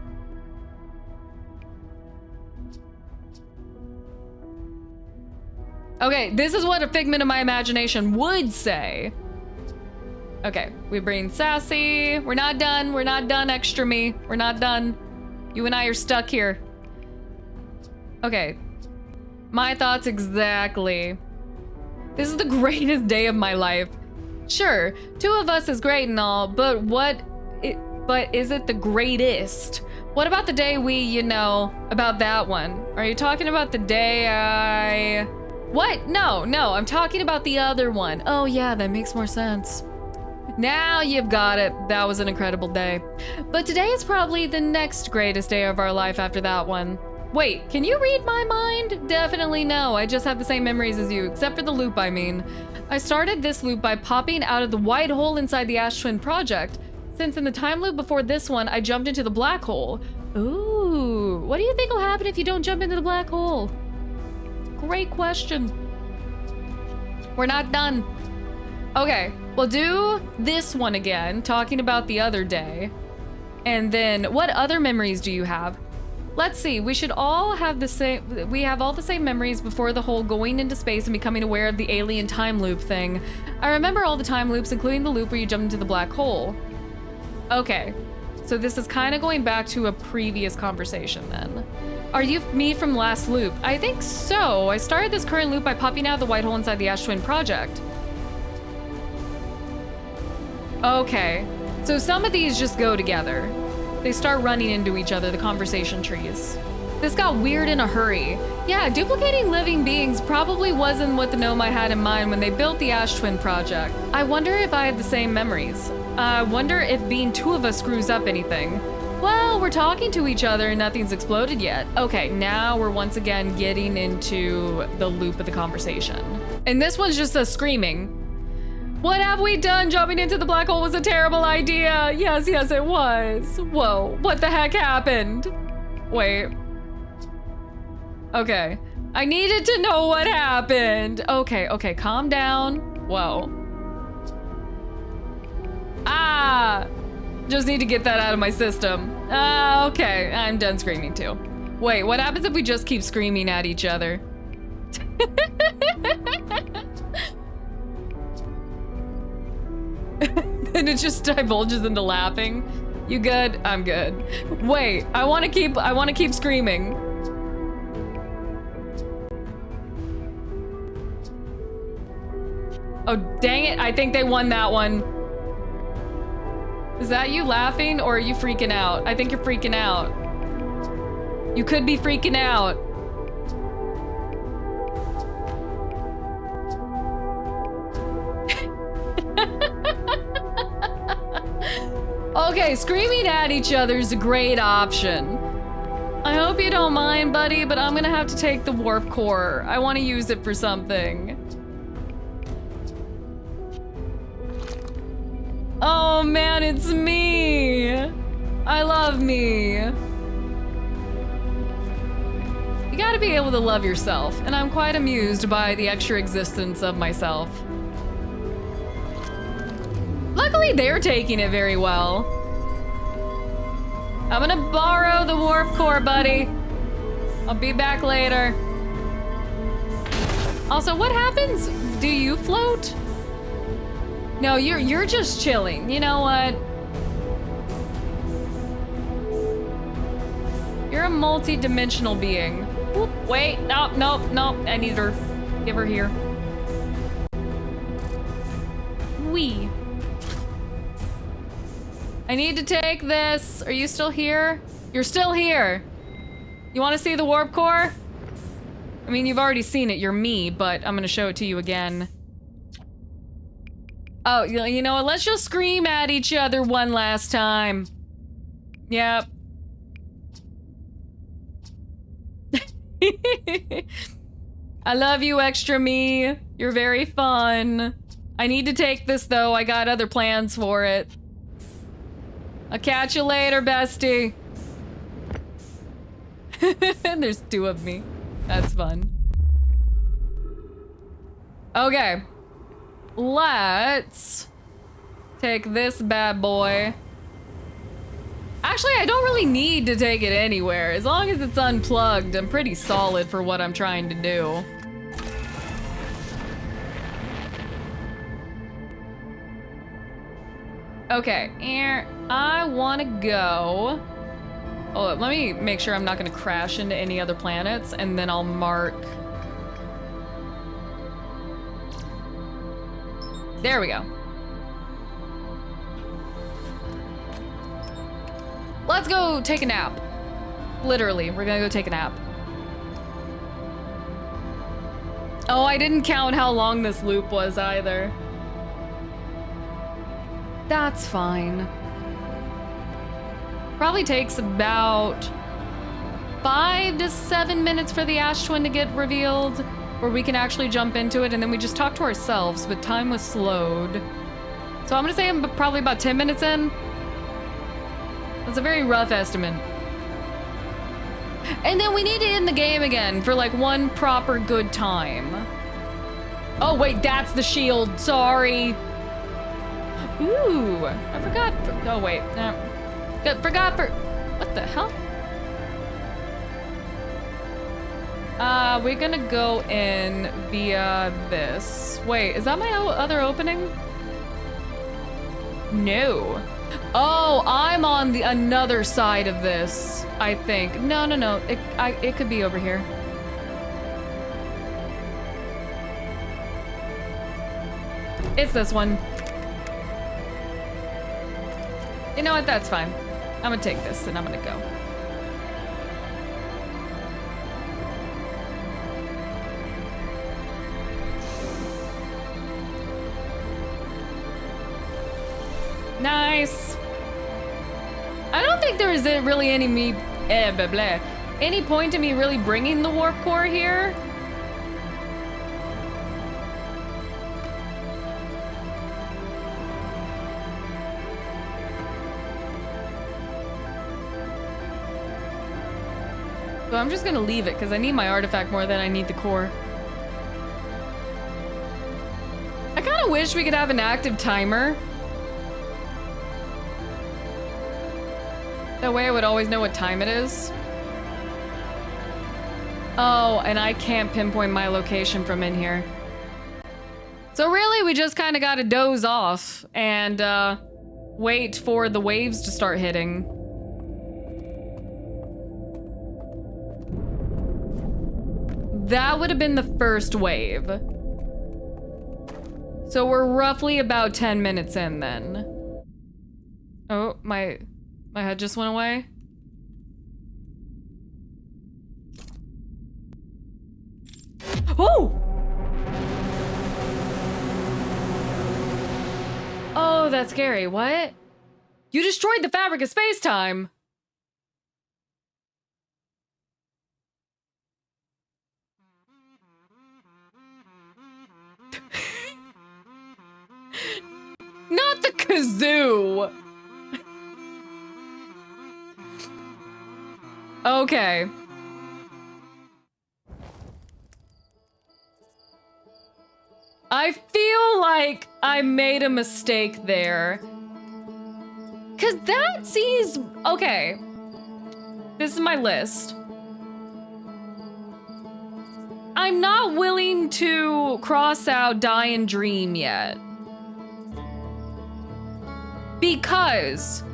Okay, this is what a figment of my imagination would say. Okay, we're being sassy. We're not done, extra me. We're not done. You and I are stuck here. Okay, my thoughts exactly. This is the greatest day of my life. Sure, two of us is great and all, but is it the greatest? What about the day about that one? Are you talking about the day What? No, I'm talking about the other one. Oh yeah, that makes more sense. Now you've got it. That was an incredible day. But today is probably the next greatest day of our life after that one. Wait, can you read my mind? Definitely no, I just have the same memories as you, except for the loop, I mean. I started this loop by popping out of the white hole inside the Ash Twin project. Since in the time loop before this one, I jumped into the black hole. Ooh, what do you think will happen if you don't jump into the black hole? Great question. We're not done. Okay, we'll do this one again, talking about the other day. And then, what other memories do you have? Let's see, we should all have we have all the same memories before the whole going into space and becoming aware of the alien time loop thing. I remember all the time loops, including the loop where you jump into the black hole. Okay, so this is kind of going back to a previous conversation then. Are you me from last loop? I think so. I started this current loop by popping out of the white hole inside the Ash Twin project. Okay, so some of these just go together. They start running into each other, the conversation trees. This got weird in a hurry. Yeah, duplicating living beings probably wasn't what the gnome I had in mind when they built the Ash Twin project. I wonder if I had the same memories. I wonder if being two of us screws up anything. Well, we're talking to each other and nothing's exploded yet. Okay, now we're once again getting into the loop of the conversation. And this one's just us screaming. What have we done? Jumping into the black hole was a terrible idea. Yes, it was. Whoa, what the heck happened? Wait. Okay, I needed to know what happened. Okay, calm down. Whoa. Ah! Just need to get that out of my system. Okay, I'm done screaming too. Wait, what happens if we just keep screaming at each other? And it just divulges into laughing. You good? I'm good. Wait, I want to keep screaming. Oh, dang it. I think they won that one. Is that you laughing or are you freaking out? I think you're freaking out. You could be freaking out. Okay, screaming at each other is a great option. I hope you don't mind, buddy, but I'm gonna have to take the warp core. I want to use it for something. Oh man, it's me. I love me. You gotta be able to love yourself, and I'm quite amused by the extra existence of myself. Luckily, they're taking it very well. I'm gonna borrow the warp core, buddy. I'll be back later. Also, what happens? Do you float? No, you're just chilling. You know what? You're a multi-dimensional being. Whoop, wait, nope. I need her. Give her here. Wee. I need to take this. Are you still here? You're still here. You want to see the warp core? I mean, you've already seen it. You're me, but I'm gonna show it to you again. Oh, you know what? Let's just scream at each other one last time. Yep. I love you, extra me. You're very fun. I need to take this, though. I got other plans for it. I'll catch you later, bestie. There's two of me. That's fun. Okay. Let's take this bad boy. Actually, I don't really need to take it anywhere. As long as it's unplugged, I'm pretty solid for what I'm trying to do. Okay, I want to go... Oh, let me make sure I'm not going to crash into any other planets, and then I'll mark... There we go. Let's go take a nap. Literally, we're gonna go take a nap. Oh, I didn't count how long this loop was either. That's fine. Probably takes about 5 to 7 minutes for the Ash Twin to get revealed, where we can actually jump into it, and then we just talk to ourselves, but time was slowed. So I'm gonna say I'm probably about 10 minutes in. That's a very rough estimate. And then we need to end the game again for like one proper good time. Oh wait, that's the shield, sorry. Ooh, I forgot. Oh wait, forgot for, what the hell? We're gonna go in via this. Wait, is that my other opening? No. Oh, I'm on the another side of this, I think. No. It could be over here. It's this one. You know what? That's fine. I'm gonna take this and I'm gonna go. Nice. I don't think there is really any point to me really bringing the warp core here. So I'm just gonna leave it because I need my artifact more than I need the core. I kind of wish we could have an active timer. That way I would always know what time it is. Oh, and I can't pinpoint my location from in here. So really, we just kind of got to doze off and wait for the waves to start hitting. That would have been the first wave. So we're roughly about 10 minutes in then. Oh, my head just went away. Oh! Oh, that's scary. What? You destroyed the fabric of space-time. Not the kazoo. Okay. I feel like I made a mistake there. Cause that sees, okay. This is my list. I'm not willing to cross out Die and Dream yet. Because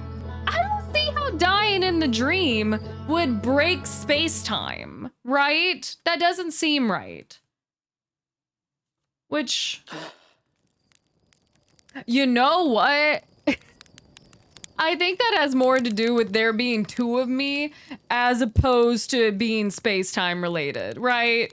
I don't see how dying in the dream would break space-time, right? That doesn't seem right. Which, you know what? I think that has more to do with there being two of me as opposed to it being space-time related, right?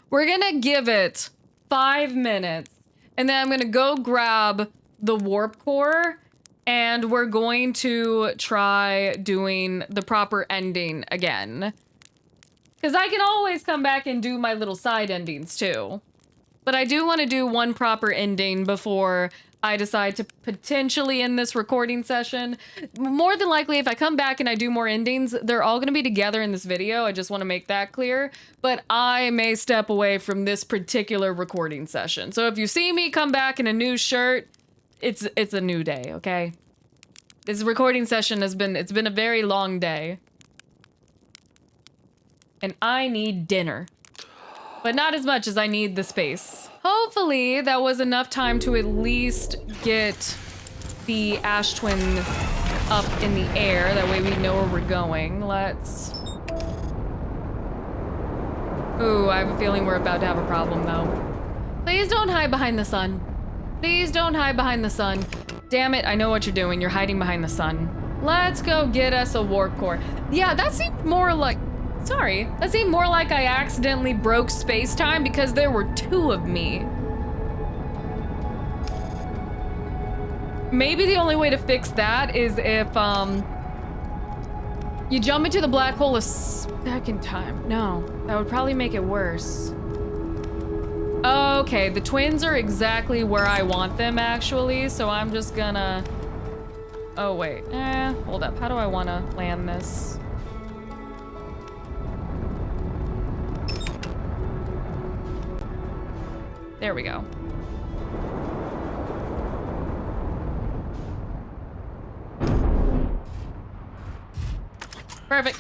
We're gonna give it 5 minutes, and then I'm gonna go grab the warp core, and we're going to try doing the proper ending again. Because I can always come back and do my little side endings too. But I do want to do one proper ending before I decide to potentially end this recording session. More than likely, if I come back and I do more endings, they're all going to be together in this video. I just want to make that clear. But I may step away from this particular recording session. So if you see me come back in a new shirt, it's a new day, okay? This recording session it's been a very long day. And I need dinner. But not as much as I need the space. Hopefully that was enough time to at least get the Ash Twin up in the air. That way we know where we're going. Let's... Ooh, I have a feeling we're about to have a problem though. Please don't hide behind the sun. Please don't hide behind the sun. Damn it, I know what you're doing. You're hiding behind the sun. Let's go get us a warp core. Yeah, that seemed more like... Sorry, that seemed more like I accidentally broke space-time because there were two of me. Maybe the only way to fix that is if, you jump into the black hole a second time. No, that would probably make it worse. Okay, the twins are exactly where I want them, actually, so I'm just gonna... Oh, wait. Hold up. How do I want to land this? There we go. Perfect.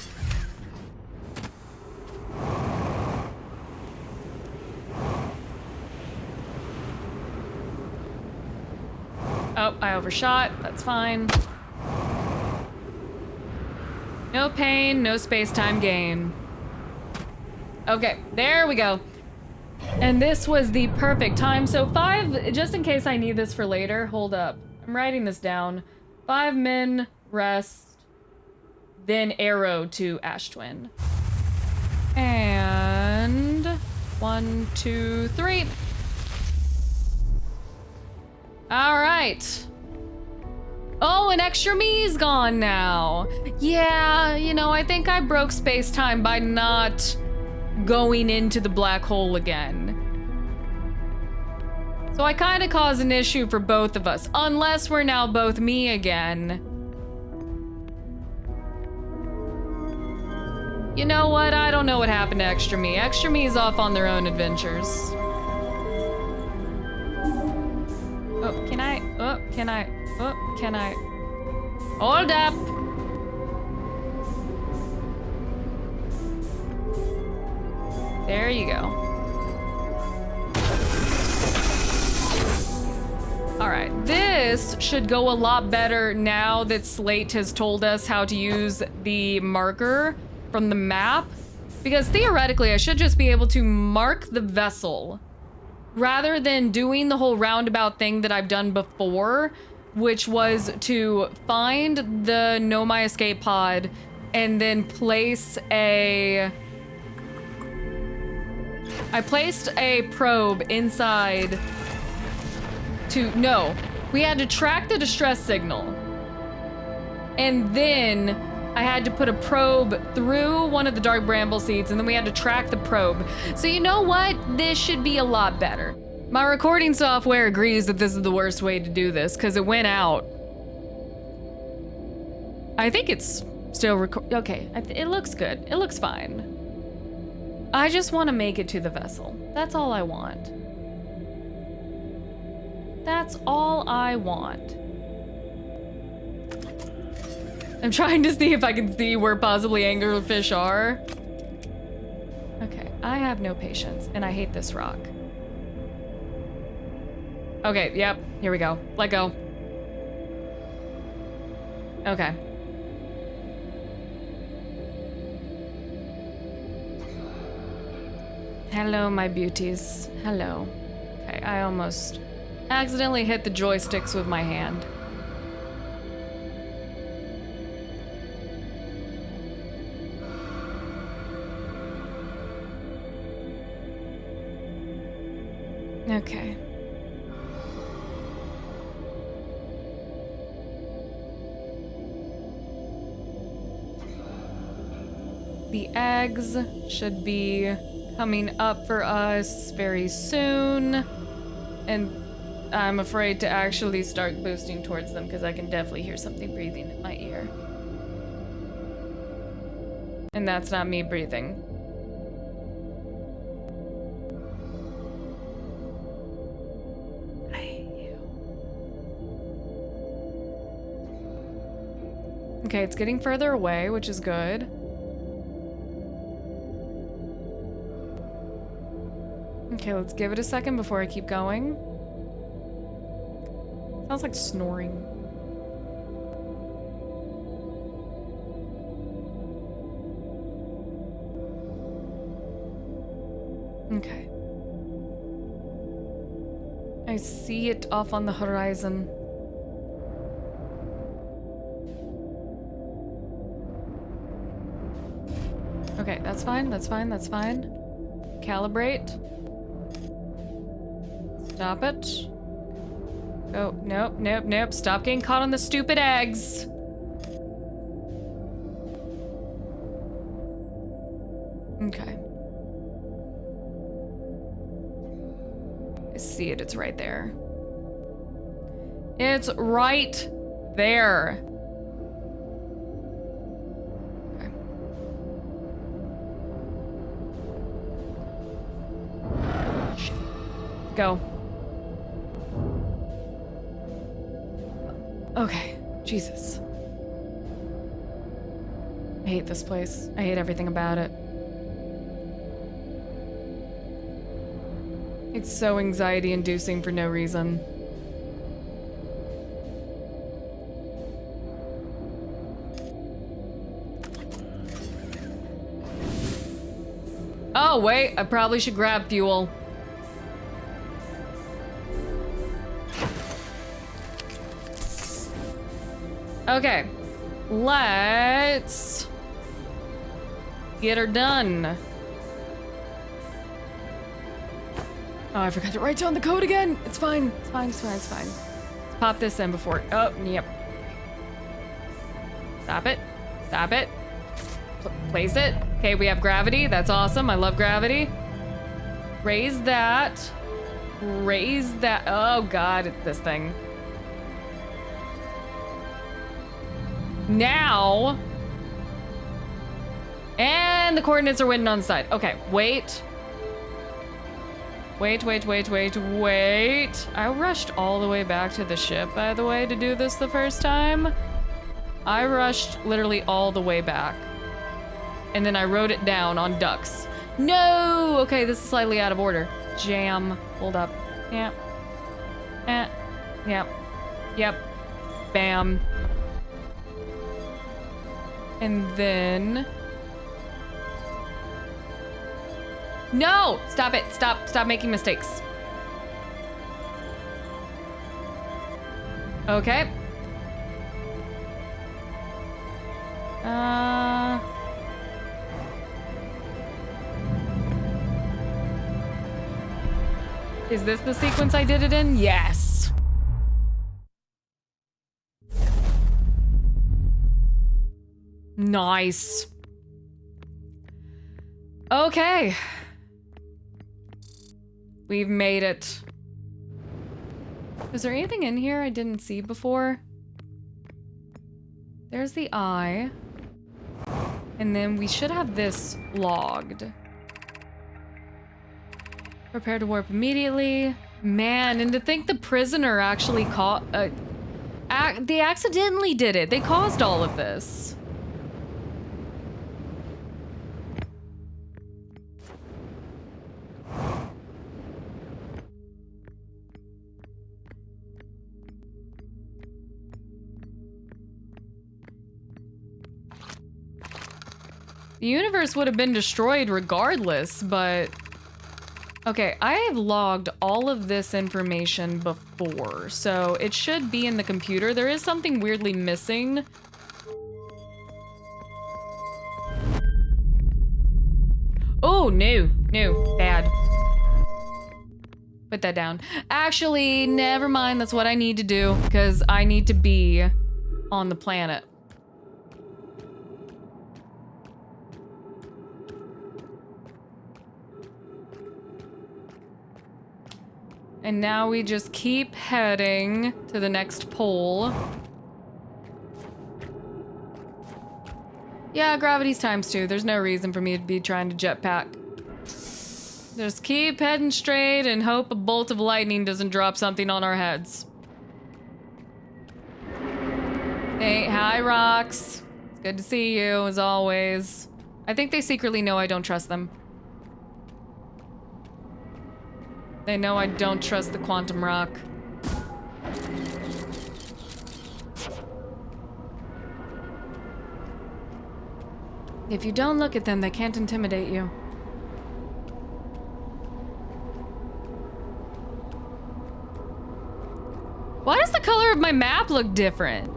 Oh, I overshot. That's fine. No pain, no space-time gain. Okay, there we go. And this was the perfect time. So 5, just in case I need this for later, hold up. I'm writing this down. 5 min, rest, then arrow to Ash Twin. And 1, 2, 3. All right. Oh, an extra me's gone now. Yeah, you know, I think I broke space-time by not going into the black hole again. So I kind of caused an issue for both of us, unless we're now both me again. You know what? I don't know what happened to Extra Me. Extra Me's off on their own adventures. Oh, can I? Oh, can I? Oh, can I? Hold up! There you go. All right, this should go a lot better now that Slate has told us how to use the marker from the map, because theoretically I should just be able to mark the vessel rather than doing the whole roundabout thing that I've done before, which was to find the Know My Escape pod and then place a... I placed a probe inside no, we had to track the distress signal. And then I had to put a probe through one of the dark bramble seeds, and then we had to track the probe. So you know what? This should be a lot better. My recording software agrees that this is the worst way to do this because it went out. I think it's still okay, it looks good. It looks fine. I just want to make it to the vessel. That's all I want. That's all I want. I'm trying to see if I can see where possibly anglerfish are. Okay, I have no patience, and I hate this rock. Okay, yep, here we go. Let go. Okay. Hello, my beauties. Hello. Okay, I almost accidentally hit the joysticks with my hand. Okay. The eggs should be coming up for us very soon. And I'm afraid to actually start boosting towards them because I can definitely hear something breathing in my ear. And that's not me breathing. I hate you. Okay, it's getting further away, which is good. Okay, let's give it a second before I keep going. Sounds like snoring. Okay. I see it off on the horizon. Okay, that's fine, that's fine, that's fine. Calibrate. Stop it. Oh, nope, nope, nope. Stop getting caught on the stupid eggs. Okay. I see it, it's right there. It's right there. Okay. Shit. Go. Okay, Jesus. I hate this place. I hate everything about it. It's so anxiety-inducing for no reason. Oh, wait, I probably should grab fuel. Okay, let's get her done. Oh, I forgot to write down the code again. It's fine, it's fine, it's fine, it's fine. Let's pop this in before, oh, yep. Stop it, stop it. Place it. Okay, we have gravity, that's awesome, I love gravity. Raise that. Raise that, oh God, it's this thing. Now, and the coordinates are written on the side. Okay, wait. Wait. I rushed all the way back to the ship, by the way, to do this the first time. I rushed literally all the way back. And then I wrote it down on ducks. No! Okay, this is slightly out of order. Jam. Hold up. Yep. Yep. Yep. Bam. And then... No! Stop it. Stop making mistakes. Okay. Is this the sequence I did it in? Yes. Nice. Okay. We've made it. Is there anything in here I didn't see before? There's the eye. And then we should have this logged. Prepare to warp immediately. Man, and to think the prisoner actually they accidentally did it. They caused all of this. The universe would have been destroyed regardless, but... Okay, I have logged all of this information before, so it should be in the computer. There is something weirdly missing. Oh, no, bad. Put that down. Actually, never mind, that's what I need to do, because I need to be on the planet. And now we just keep heading to the next pole. Yeah, gravity's times 2. There's no reason for me to be trying to jetpack. Just keep heading straight and hope a bolt of lightning doesn't drop something on our heads. Hey, hi, Rocks. It's good to see you, as always. I think they secretly know I don't trust them. They know I don't trust the quantum rock. If you don't look at them, they can't intimidate you. Why does the color of my map look different?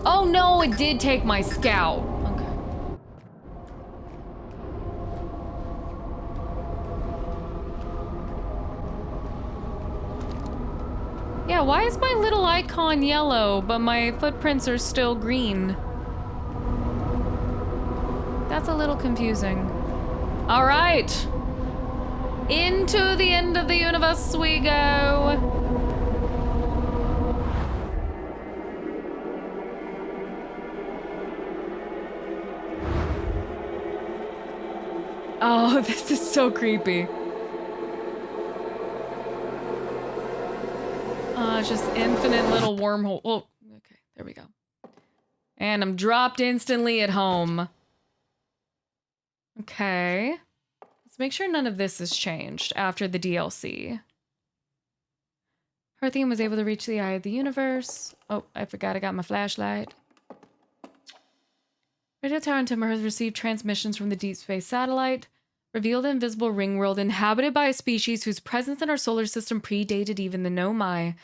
Oh no, it did take my scout. Yeah, why is my little icon yellow, but my footprints are still green? That's a little confusing. All right. Into the end of the universe we go. Oh, this is so creepy. Just infinite little wormhole. Oh, okay, there we go. And I'm dropped instantly at home. Okay. Let's make sure none of this has changed after the DLC. Herthian was able to reach the eye of the universe. Oh, I forgot I got my flashlight. Radio Tower and Timber has received transmissions from the deep space satellite. Revealed an invisible ring world inhabited by a species whose presence in our solar system predated even the Nomai.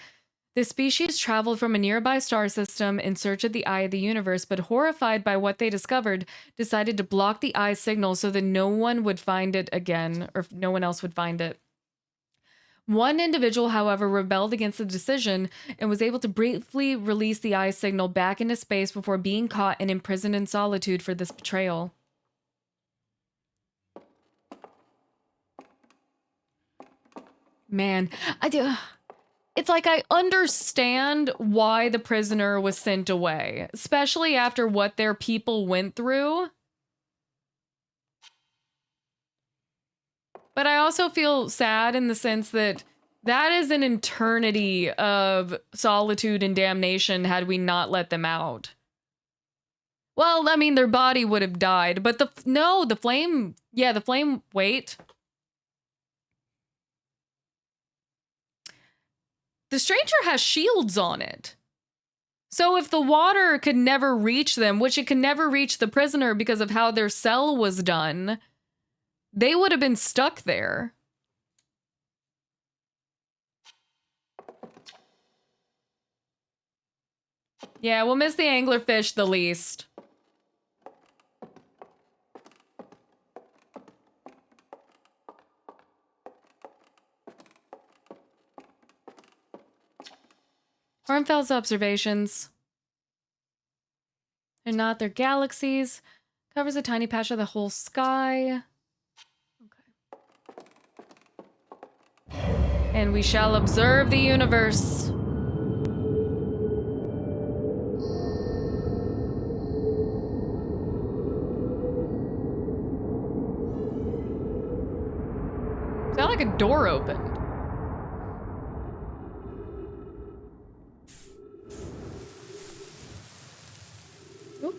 This species traveled from a nearby star system in search of the eye of the universe, but horrified by what they discovered, decided to block the eye's signal so that no one would find it again, or no one else would find it. One individual, however, rebelled against the decision and was able to briefly release the eye's signal back into space before being caught and imprisoned in solitude for this betrayal. Man, I do... It's like I understand why the prisoner was sent away, especially after what their people went through. But I also feel sad in the sense that that is an eternity of solitude and damnation had we not let them out. Well, I mean, their body would have died, but the flame, yeah, the flame, wait. The stranger has shields on it. So if the water could never reach them, which it could never reach the prisoner because of how their cell was done, they would have been stuck there. Yeah, we'll miss the anglerfish the least. Hornfels observations. They're not, they're galaxies. Covers a tiny patch of the whole sky. Okay. And we shall observe the universe. Sound like a door opened. Oop.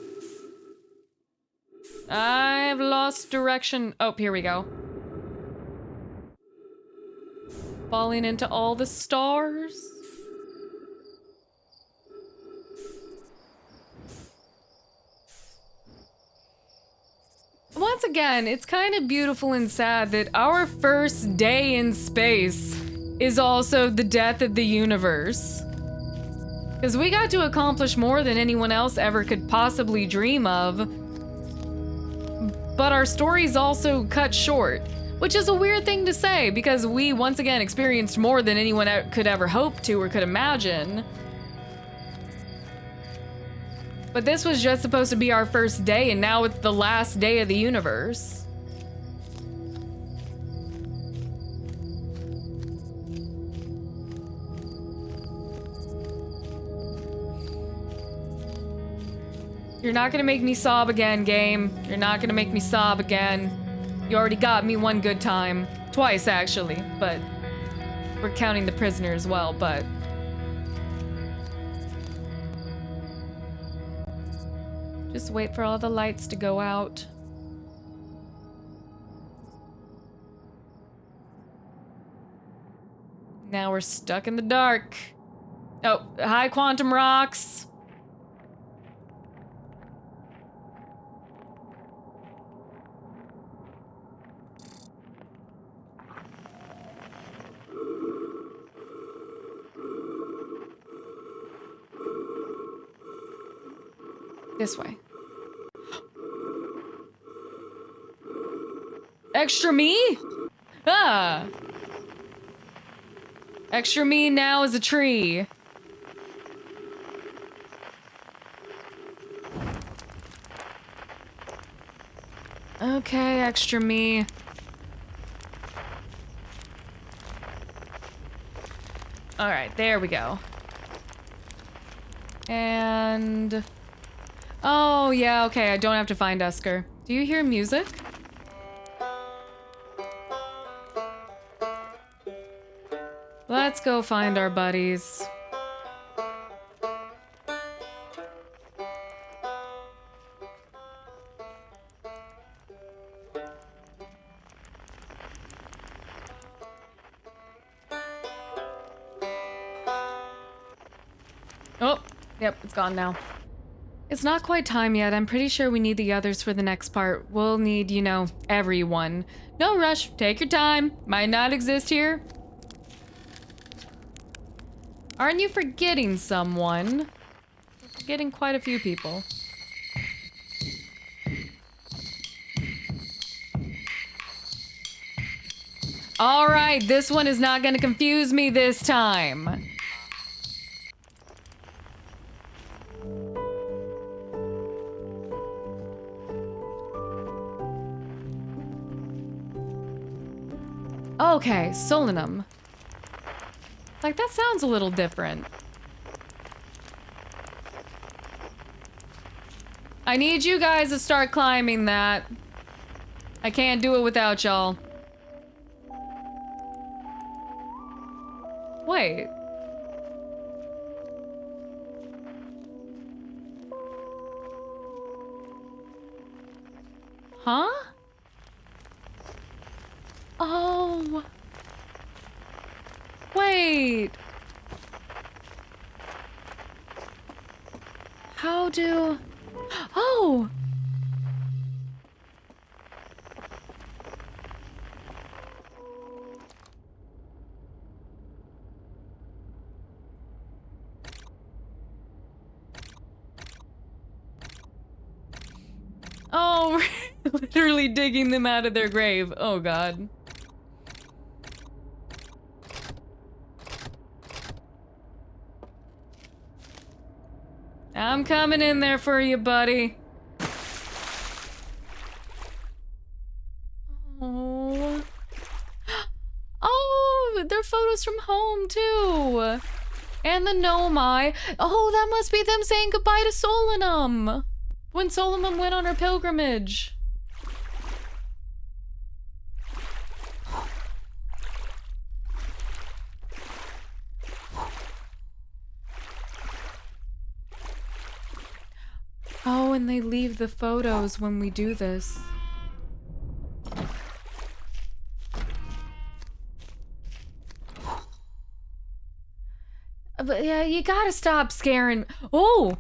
I've lost direction. Oh, here we go. Falling into all the stars. Once again, it's kind of beautiful and sad that our first day in space is also the death of the universe. Because we got to accomplish more than anyone else ever could possibly dream of. But our story's also cut short, which is a weird thing to say because we once again experienced more than anyone could ever hope to or could imagine. But this was just supposed to be our first day, and now it's the last day of the universe. You're not gonna make me sob again, game. You're not gonna make me sob again. You already got me one good time. Twice, actually, but we're counting the prisoner as well, but... Just wait for all the lights to go out. Now we're stuck in the dark. Oh, hi, quantum rocks. This way. Extra me? Ah. Extra me now is a tree. Okay, extra me. All right, there we go. And... Oh, yeah, okay, I don't have to find Esker. Do you hear music? Let's go find our buddies. Oh, yep, it's gone now. It's not quite time yet. I'm pretty sure we need the others for the next part. We'll need, you know, everyone. No rush. Take your time. Might not exist here. Aren't you forgetting someone? You're forgetting quite a few people. All right, this one is not gonna confuse me this time. Okay, Solanum. Like, that sounds a little different. I need you guys to start climbing that. I can't do it without y'all. Wait. Huh? Oh. Wait. How do... Oh. Oh, literally digging them out of their grave. Oh, God. I'm coming in there for you, buddy. Oh. Oh, they're photos from home, too. And the Nomai. Oh, that must be them saying goodbye to Solanum. When Solanum went on her pilgrimage. Oh, and they leave the photos when we do this. But yeah, you gotta stop scaring. Oh!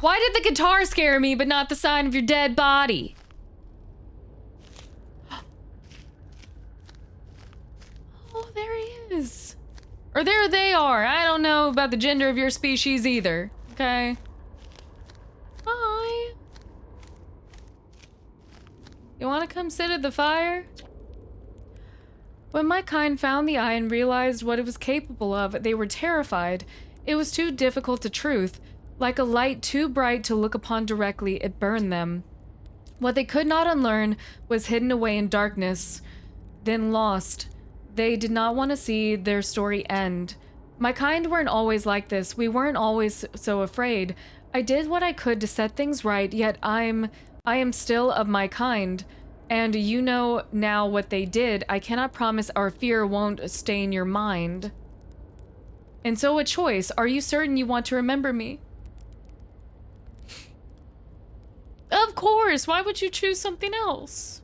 Why did the guitar scare me, but not the sign of your dead body? Oh, there he is. Or there they are. I don't know about the gender of your species either. Okay. Hi. You wanna come sit at the fire? When my kind found the eye and realized what it was capable of, they were terrified. It was too difficult to truth. Like a light too bright to look upon directly, it burned them. What they could not unlearn was hidden away in darkness, then lost. They did not want to see their story end. My kind weren't always like this. We weren't always so afraid. I did what I could to set things right, yet I am still of my kind. And you know now what they did. I cannot promise our fear won't stain your mind. And so a choice. Are you certain you want to remember me? Of course. Why would you choose something else?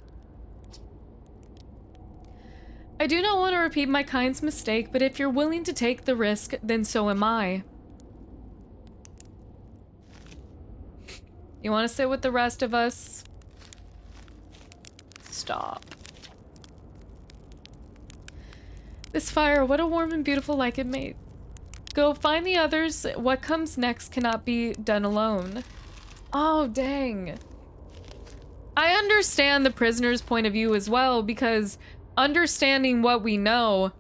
I do not want to repeat my kind's mistake, but if you're willing to take the risk, then so am I. You want to sit with the rest of us? Stop. This fire, what a warm and beautiful light it made. Go find the others. What comes next cannot be done alone. Oh, dang. I understand the prisoner's point of view as well, because understanding what we know,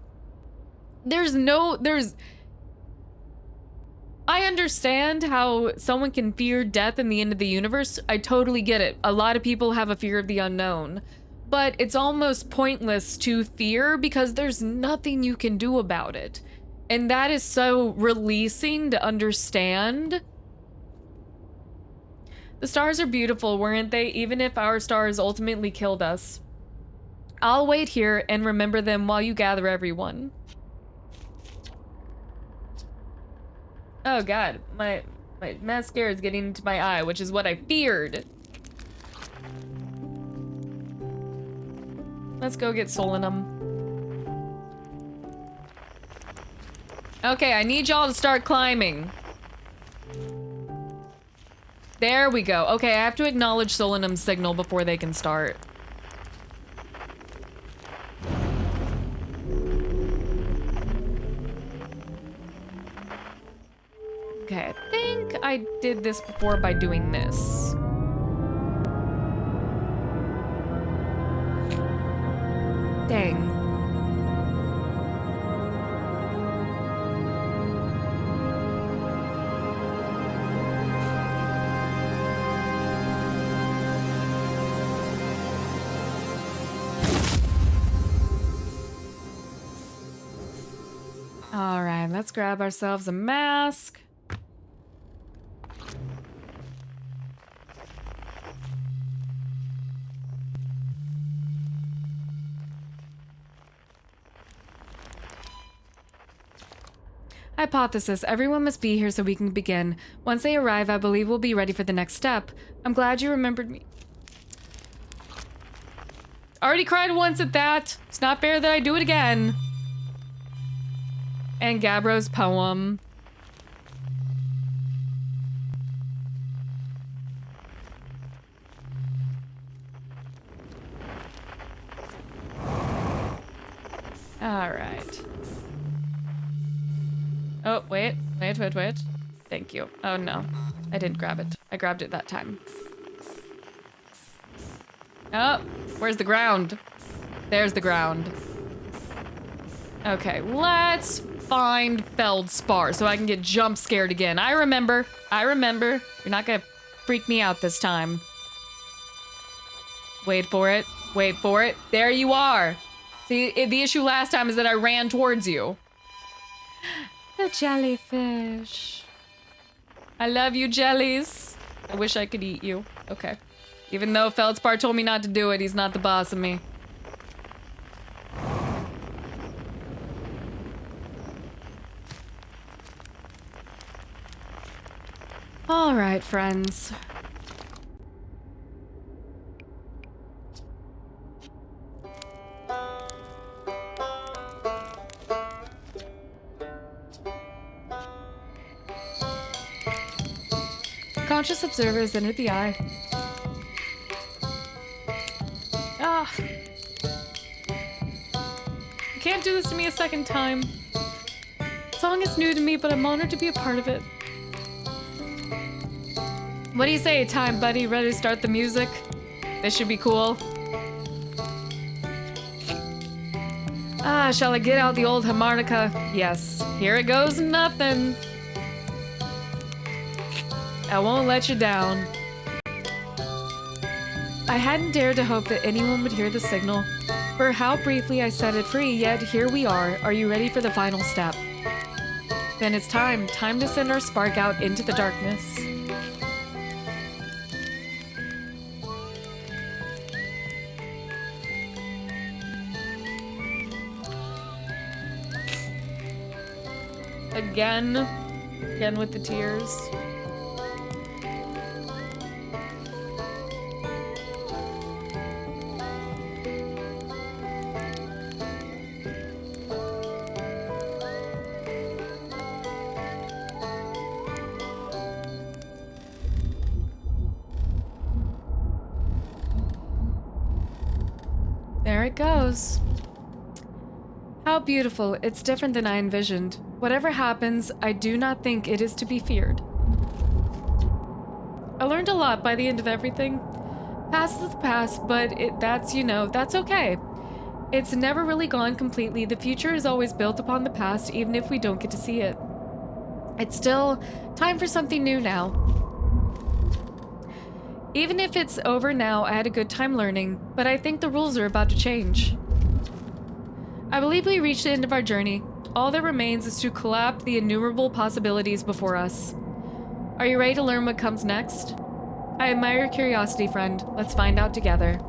I understand how someone can fear death in the end of the universe. I totally get it. A lot of people have a fear of the unknown. But it's almost pointless to fear because there's nothing you can do about it. And that is so releasing to understand. The stars are beautiful, weren't they? Even if our stars ultimately killed us. I'll wait here and remember them while you gather everyone. Oh god, my mascara is getting into my eye, which is what I feared. Let's go get Solanum. Okay, I need y'all to start climbing. There we go. Okay, I have to acknowledge Solanum's signal before they can start. Okay, I think I did this before by doing this. Dang. All right, let's grab ourselves a mask. Hypothesis. Everyone must be here so we can begin. Once they arrive, I believe we'll be ready for the next step. I'm glad you remembered me. Already cried once at that. It's not fair that I do it again. And Gabbro's poem. All right. Oh, wait. Thank you. Oh, no. I didn't grab it. I grabbed it that time. Oh, where's the ground? There's the ground. Okay, let's find feldspar so I can get jump scared again. I remember. You're not gonna freak me out this time. Wait for it. Wait for it. There you are. See, the issue last time is that I ran towards you. The jellyfish. I love you, jellies. I wish I could eat you. Okay. Even though Feldspar told me not to do it, he's not the boss of me. All right, friends. Conscious observers enter the eye. Ah. You can't do this to me a second time. The song is new to me, but I'm honored to be a part of it. What do you say, time buddy? Ready to start the music? This should be cool. Ah, shall I get out the old harmonica? Yes. Here it goes, nothing. I won't let you down. I hadn't dared to hope that anyone would hear the signal. For how briefly I set it free, yet here we are. Are you ready for the final step? Then it's time. Time to send our spark out into the darkness. Again with the tears. There it goes. How beautiful. It's different than I envisioned. Whatever happens, I do not think it is to be feared. I learned a lot by the end of everything. Past is the past, but that's okay. It's never really gone completely. The future is always built upon the past, even if we don't get to see it. It's still time for something new now. Even if it's over now, I had a good time learning, but I think the rules are about to change. I believe we reached the end of our journey. All that remains is to collapse the innumerable possibilities before us. Are you ready to learn what comes next? I admire your curiosity, friend. Let's find out together.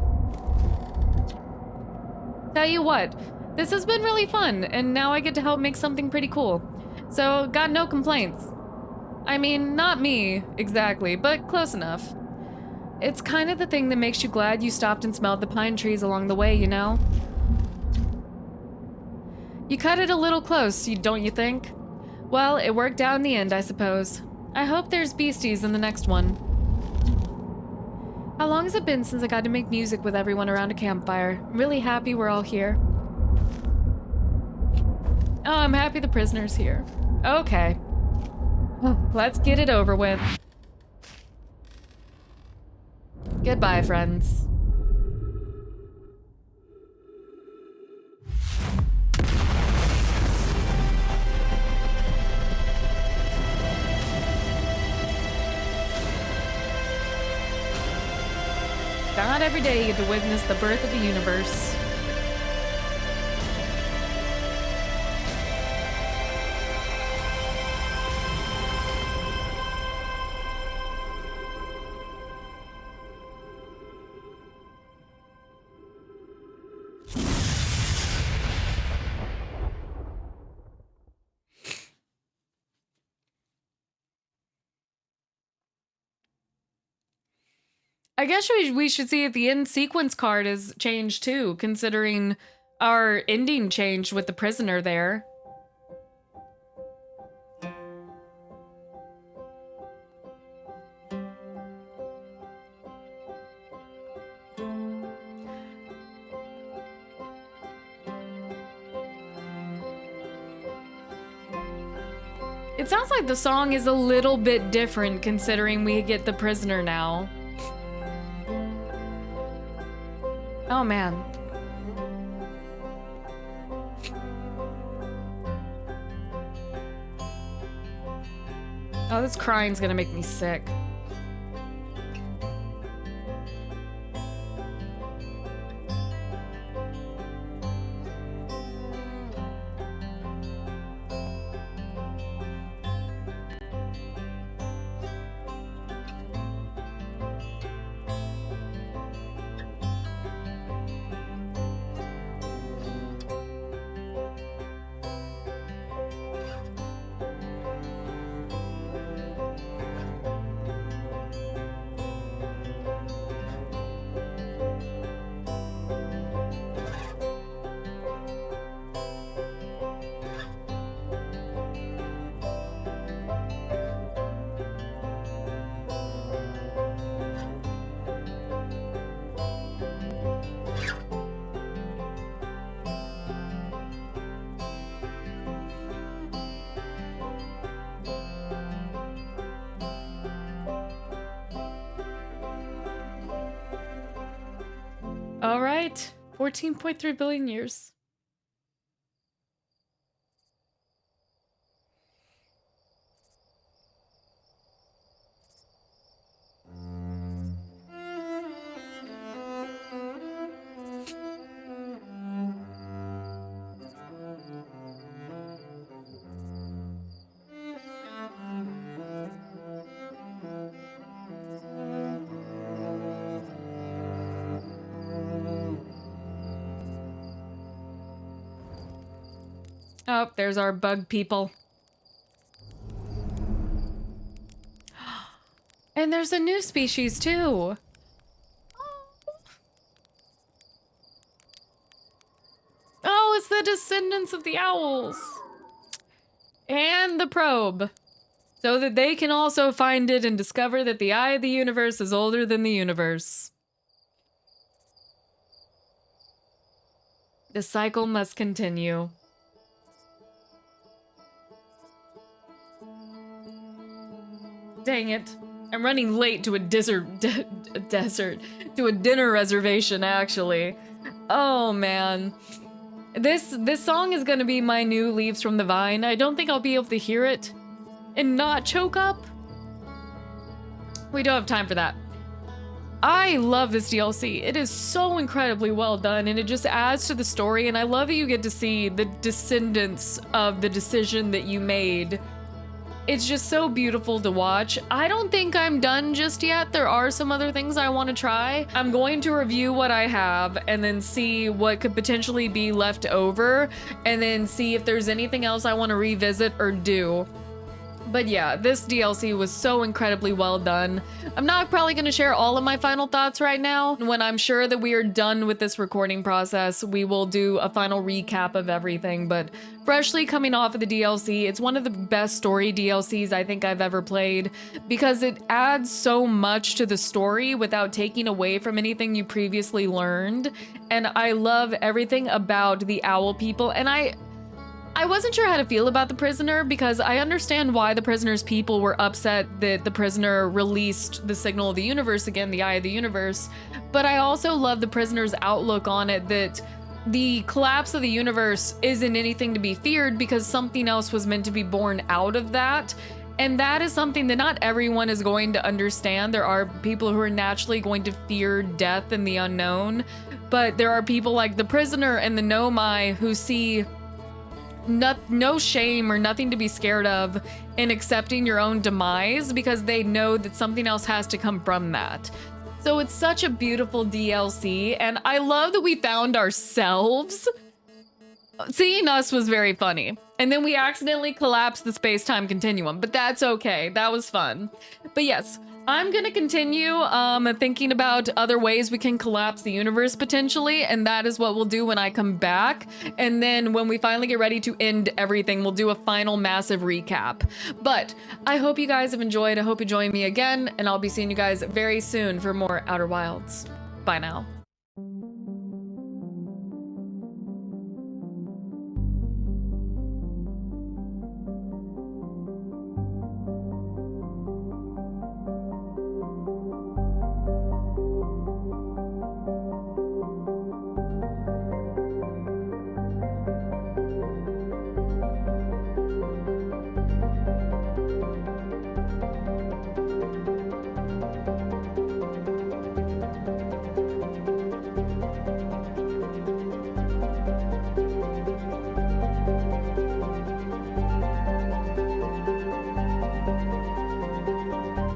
Tell you what, this has been really fun, and now I get to help make something pretty cool. So, got no complaints. I mean, not me, exactly, but close enough. It's kind of the thing that makes you glad you stopped and smelled the pine trees along the way, you know? You cut it a little close, don't you think? Well, it worked out in the end, I suppose. I hope there's beasties in the next one. How long has it been since I got to make music with everyone around a campfire? I'm really happy we're all here. Oh, I'm happy the prisoner's here. Okay. Let's get it over with. Goodbye, friends. Not every day you get to witness the birth of the universe. I guess we should see if the end sequence card has changed too, considering our ending changed with the prisoner there. It sounds like the song is a little bit different considering we get the prisoner now. Oh man. Oh, this crying's gonna make me sick. All right, 14.3 billion years. Oh, there's our bug people. And there's a new species too. Oh, it's the descendants of the owls. And the probe. So that they can also find it and discover that the eye of the universe is older than the universe. The cycle must continue. Dang it. I'm running late to a to a dinner reservation, actually. Oh, man. This song is gonna be my new Leaves from the Vine. I don't think I'll be able to hear it and not choke up. We don't have time for that. I love this DLC. It is so incredibly well done, and it just adds to the story, and I love that you get to see the descendants of the decision that you made. It's just so beautiful to watch. I don't think I'm done just yet. There are some other things I want to try. I'm going to review what I have and then see what could potentially be left over, and then see if there's anything else I want to revisit or do. But yeah, this DLC was so incredibly well done. I'm not probably going to share all of my final thoughts right now. When I'm sure that we are done with this recording process, we will do a final recap of everything. But freshly coming off of the DLC, it's one of the best story DLCs I think I've ever played, because it adds so much to the story without taking away from anything you previously learned. And I love everything about the owl people. And I wasn't sure how to feel about the prisoner, because I understand why the prisoner's people were upset that the prisoner released the signal of the universe again, the eye of the universe. But I also love the prisoner's outlook on it, that the collapse of the universe isn't anything to be feared because something else was meant to be born out of that. And that is something that not everyone is going to understand. There are people who are naturally going to fear death and the unknown, but there are people like the prisoner and the Nomai who see no shame or nothing to be scared of in accepting your own demise, because they know that something else has to come from that. So it's such a beautiful DLC, and I love that we found ourselves. Seeing us was very funny. And then we accidentally collapsed the space-time continuum, but that's okay. That was fun. But yes, I'm gonna continue thinking about other ways we can collapse the universe potentially, and that is what we'll do when I come back. And then when we finally get ready to end everything, we'll do a final massive recap. But I hope you guys have enjoyed. I hope you join me again, and I'll be seeing you guys very soon for more Outer Wilds. Bye now.